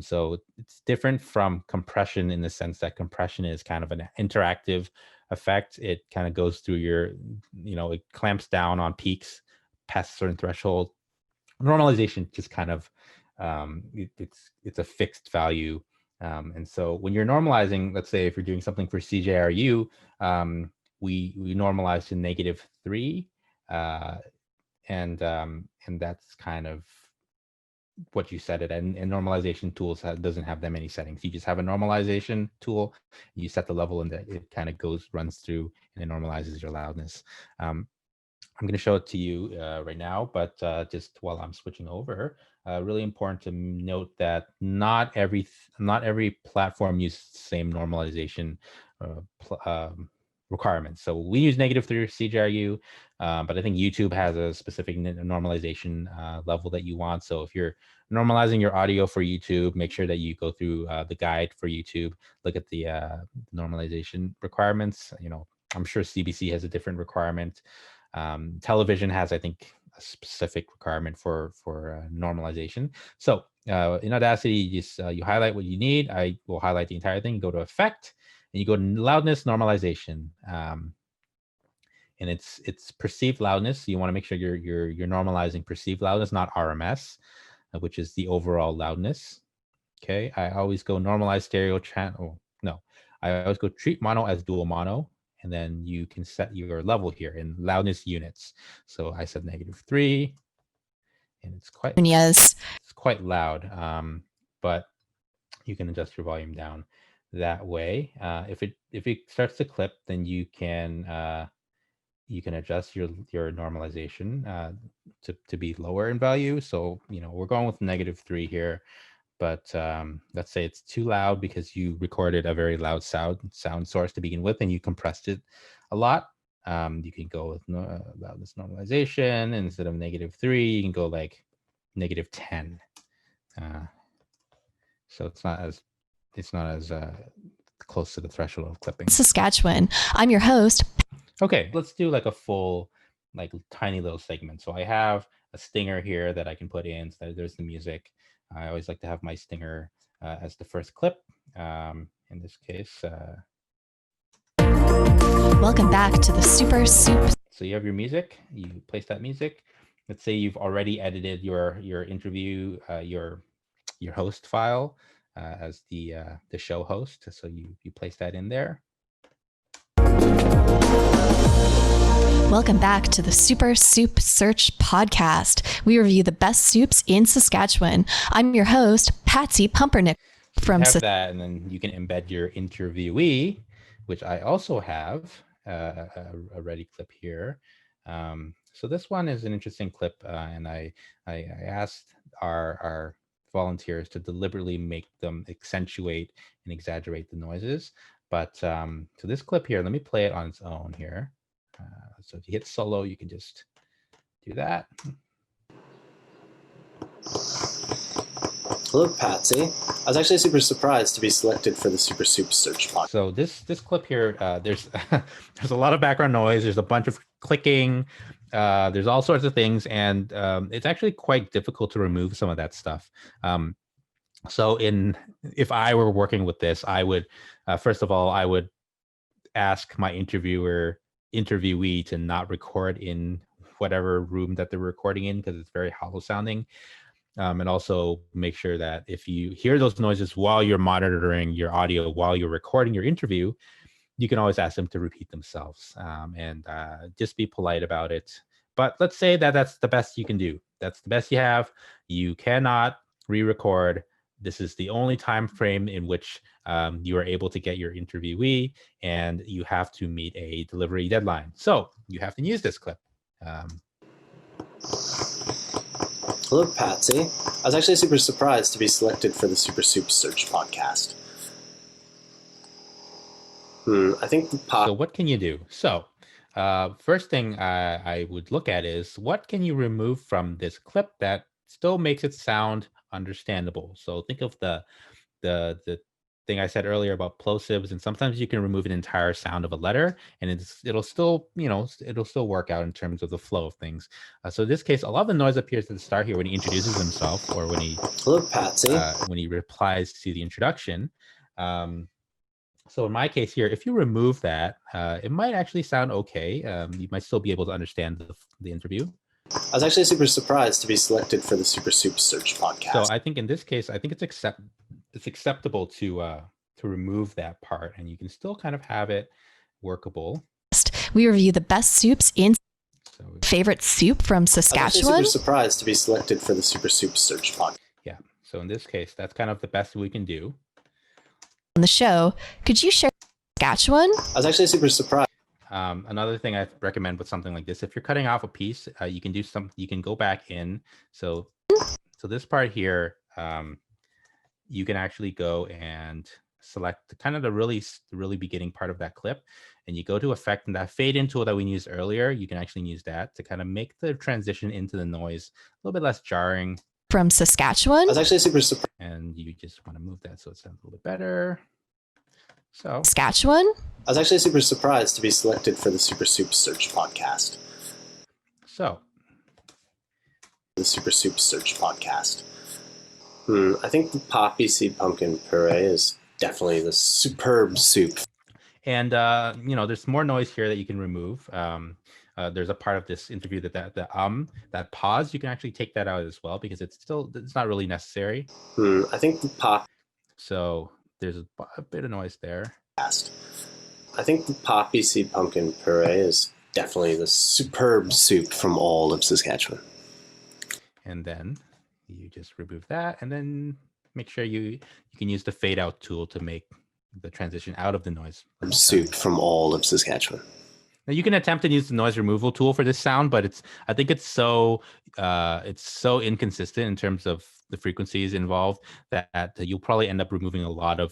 So it's different from compression in the sense that compression is kind of an interactive effect. It kind of goes through it clamps down on peaks past a certain threshold. Normalization just kind of, it's a fixed value. And so when you're normalizing, let's say if you're doing something for CJRU, we normalize to -3, and that's kind of what you set it. And normalization tools doesn't have that many settings. You just have a normalization tool, you set the level, and it kind of runs through and it normalizes your loudness. I'm going to show it to you right now, but just while I'm switching over, really important to note that not every platform uses the same normalization requirements. So we use -3 CJRU, but I think YouTube has a specific normalization level that you want. So if you're normalizing your audio for YouTube, make sure that you go through the guide for YouTube, look at the normalization requirements. I'm sure CBC has a different requirement. Television has, I think, a specific requirement for normalization. So in Audacity, you highlight what you need. I will highlight the entire thing. You go to Effect, and you go to Loudness Normalization, and it's perceived loudness. You want to make sure you're normalizing perceived loudness, not RMS, which is the overall loudness. Okay, I always go normalize stereo channel. No, I always go treat mono as dual mono, and then you can set your level here in loudness units. So I said -3, and it's quite loud, but you can adjust your volume down that way. If it starts to clip, then you can adjust your normalization to be lower in value. So we're going with -3 here, but let's say it's too loud because you recorded a very loud sound source to begin with, and you compressed it a lot. You can go with loudness normalization, and instead of -3, you can go like -10. So it's not as close to the threshold of clipping. Saskatchewan. I'm your host. Okay, let's do like a full, like tiny little segment. So I have a stinger here that I can put in. So there's the music. I always like to have my stinger as the first clip. In this case. Welcome back to the Super Soup. So you have your music. You place that music. Let's say you've already edited your interview, your host file as the show host. So you place that in there. Welcome back to the Super Soup Search Podcast. We review the best soups in Saskatchewan. I'm your host, Patsy Pumpernickel. That, and then you can embed your interviewee, which I also have a ready clip here. So this one is an interesting clip, and I asked our volunteers to deliberately make them accentuate and exaggerate the noises. But so this clip here, let me play it on its own here. So if you hit solo, you can just do that. Hello, Patsy. I was actually super surprised to be selected for the Super Soup Search Podcast. So this clip here, there's there's a lot of background noise. There's a bunch of clicking. There's all sorts of things, and it's actually quite difficult to remove some of that stuff. So if I were working with this, I would first of all, I would ask my interviewee to not record in whatever room that they're recording in, because it's very hollow sounding. And also make sure that if you hear those noises while you're monitoring your audio, while you're recording your interview, you can always ask them to repeat themselves, and just be polite about it. But let's say that that's the best you can do. That's the best you have. You cannot re-record. This is the only time frame in which you are able to get your interviewee, and you have to meet a delivery deadline. So you have to use this clip. Hello, Patsy. I was actually super surprised to be selected for the Super Soup Search Podcast. I think So what can you do? So first thing I would look at is, what can you remove from this clip that still makes it sound understandable? So think of the thing I said earlier about plosives, and sometimes you can remove an entire sound of a letter, and it'll still work out in terms of the flow of things. So in this case, a lot of the noise appears at the start here when he introduces himself, or when he Hello, Patsy. When he replies to the introduction. So in my case here, if you remove that, it might actually sound okay. You might still be able to understand the interview. I was actually super surprised to be selected for the Super Soup Search Podcast. So I think in this case, I think it's acceptable to remove that part, and you can still kind of have it workable. We review the best soups in favorite soup from Saskatchewan. I was actually super surprised to be selected for the Super Soup Search Podcast. Yeah. So in this case, that's kind of the best we can do. On the show, could you share Saskatchewan? I was actually super surprised. Another thing I recommend with something like this, if you're cutting off a piece, you can go back in. So this part here, you can actually go and select kind of the really beginning part of that clip, and you go to effect, and that fade in tool that we used earlier, you can actually use that to kind of make the transition into the noise a little bit less jarring. From Saskatchewan? I was actually super surprised. And you just want to move that so it sounds a little bit better. So Saskatchewan? I was actually super surprised to be selected for the Super Soup Search Podcast. So the Super Soup Search Podcast. I think the poppy seed pumpkin puree is definitely the superb soup. And there's more noise here that you can remove. There's a part of this interview that pause, you can actually take that out as well, because it's not really necessary. I think the pop. So there's a bit of noise there. I think the poppy seed pumpkin puree is definitely the superb soup from all of Saskatchewan. And then you just remove that, and then make sure you can use the fade out tool to make the transition out of the noise. Soup from all of Saskatchewan. Now you can attempt to use the noise removal tool for this sound, but I think it's so inconsistent in terms of the frequencies involved that you'll probably end up removing a lot of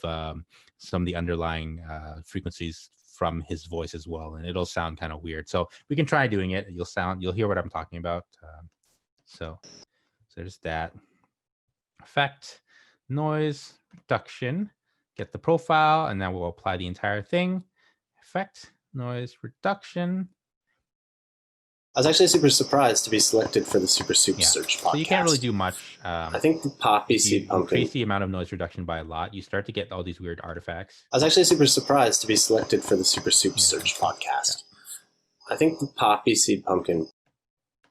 some of the underlying frequencies from his voice as well, and it'll sound kind of weird. So we can try doing it. You'll hear what I'm talking about. So there's that. Effect, noise, reduction, get the profile, and then we'll apply the entire thing. Effect, noise, reduction. I was actually super surprised to be selected for the Super Soup Search podcast. So you can't really do much. I think the poppy seed pumpkin. Increase the amount of noise reduction by a lot, you start to get all these weird artifacts. I was actually super surprised to be selected for the Super Soup Search podcast. I think the poppy seed pumpkin.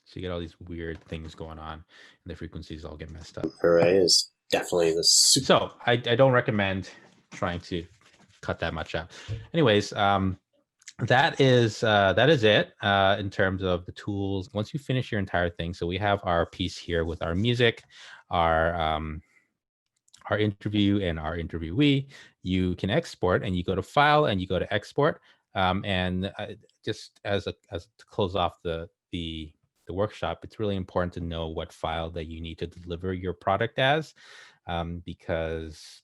So you get all these weird things going on, and the frequencies all get messed up. Puree is definitely the soup. So I don't recommend trying to cut that much out. Anyways, that is it in terms of the tools. Once you finish your entire thing, so we have our piece here with our music, our interview, and our interviewee. You can export, and you go to File, and you go to Export. And just as to close off the workshop, it's really important to know what file that you need to deliver your product as, because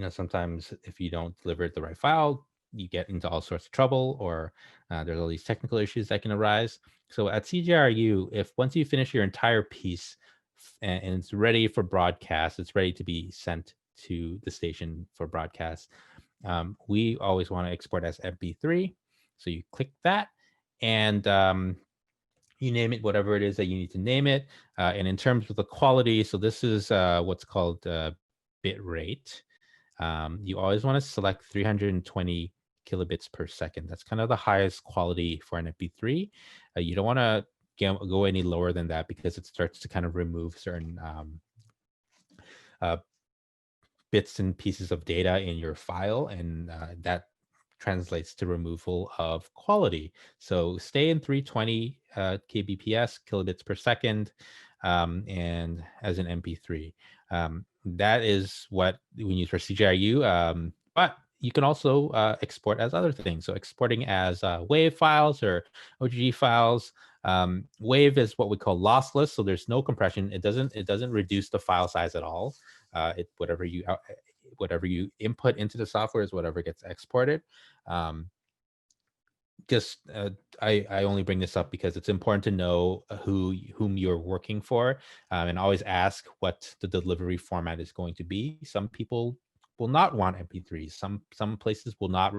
sometimes if you don't deliver the right file, you get into all sorts of trouble, or there's all these technical issues that can arise. So at CJRU, if once you finish your entire piece and it's ready for broadcast, it's ready to be sent to the station for broadcast, we always want to export as MP3. So you click that, and you name it whatever it is that you need to name it. And in terms of the quality, so this is what's called bit rate. You always want to select 320 kilobits per second. That's kind of the highest quality for an MP3. You don't want to go any lower than that, because it starts to kind of remove certain bits and pieces of data in your file, and that translates to removal of quality. So stay in 320 kbps, kilobits per second, and as an MP3. That is what we use for CJRU, but you can also export as other things. So exporting as WAV files or OGG files. WAV is what we call lossless, so there's no compression. It doesn't reduce the file size at all. Whatever you input into the software is whatever gets exported. I only bring this up because it's important to know whom you're working for, and always ask what the delivery format is going to be. Some people will not want MP3s. Some places will not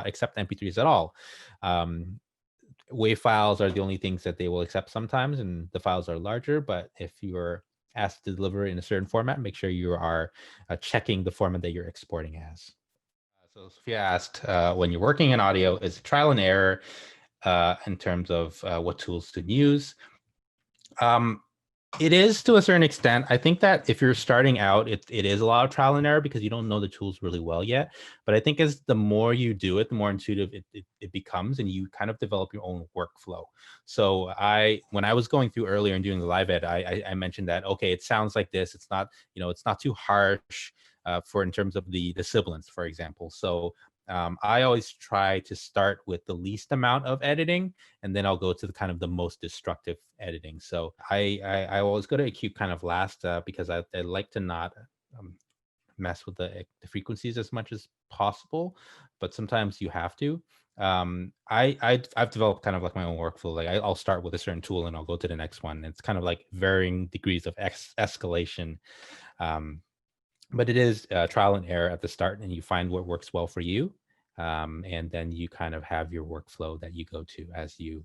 accept MP3s at all. WAV files are the only things that they will accept sometimes, and the files are larger. But if you're asked to deliver in a certain format, make sure you are checking the format that you're exporting as. So Sophia asked, when you're working in audio, is it trial and error in terms of what tools to use? It is to a certain extent. I think that if you're starting out, it is a lot of trial and error because you don't know the tools really well yet. But I think as the more you do it, the more intuitive it becomes, and you kind of develop your own workflow. So when I was going through earlier and doing the live ed, I mentioned that, okay, it sounds like this. It's not, it's not too harsh in terms of the sibilance, for example. So I always try to start with the least amount of editing, and then I'll go to the kind of the most destructive editing. So I always go to acute kind of last because I like to not mess with the frequencies as much as possible, but sometimes you have to. I've developed kind of like my own workflow. Like I'll start with a certain tool and I'll go to the next one. It's kind of like varying degrees of escalation. But it is trial and error at the start, and you find what works well for you. And then you kind of have your workflow that you go to as you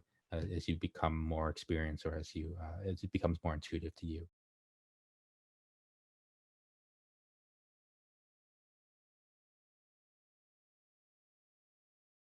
become more experienced, or as it becomes more intuitive to you.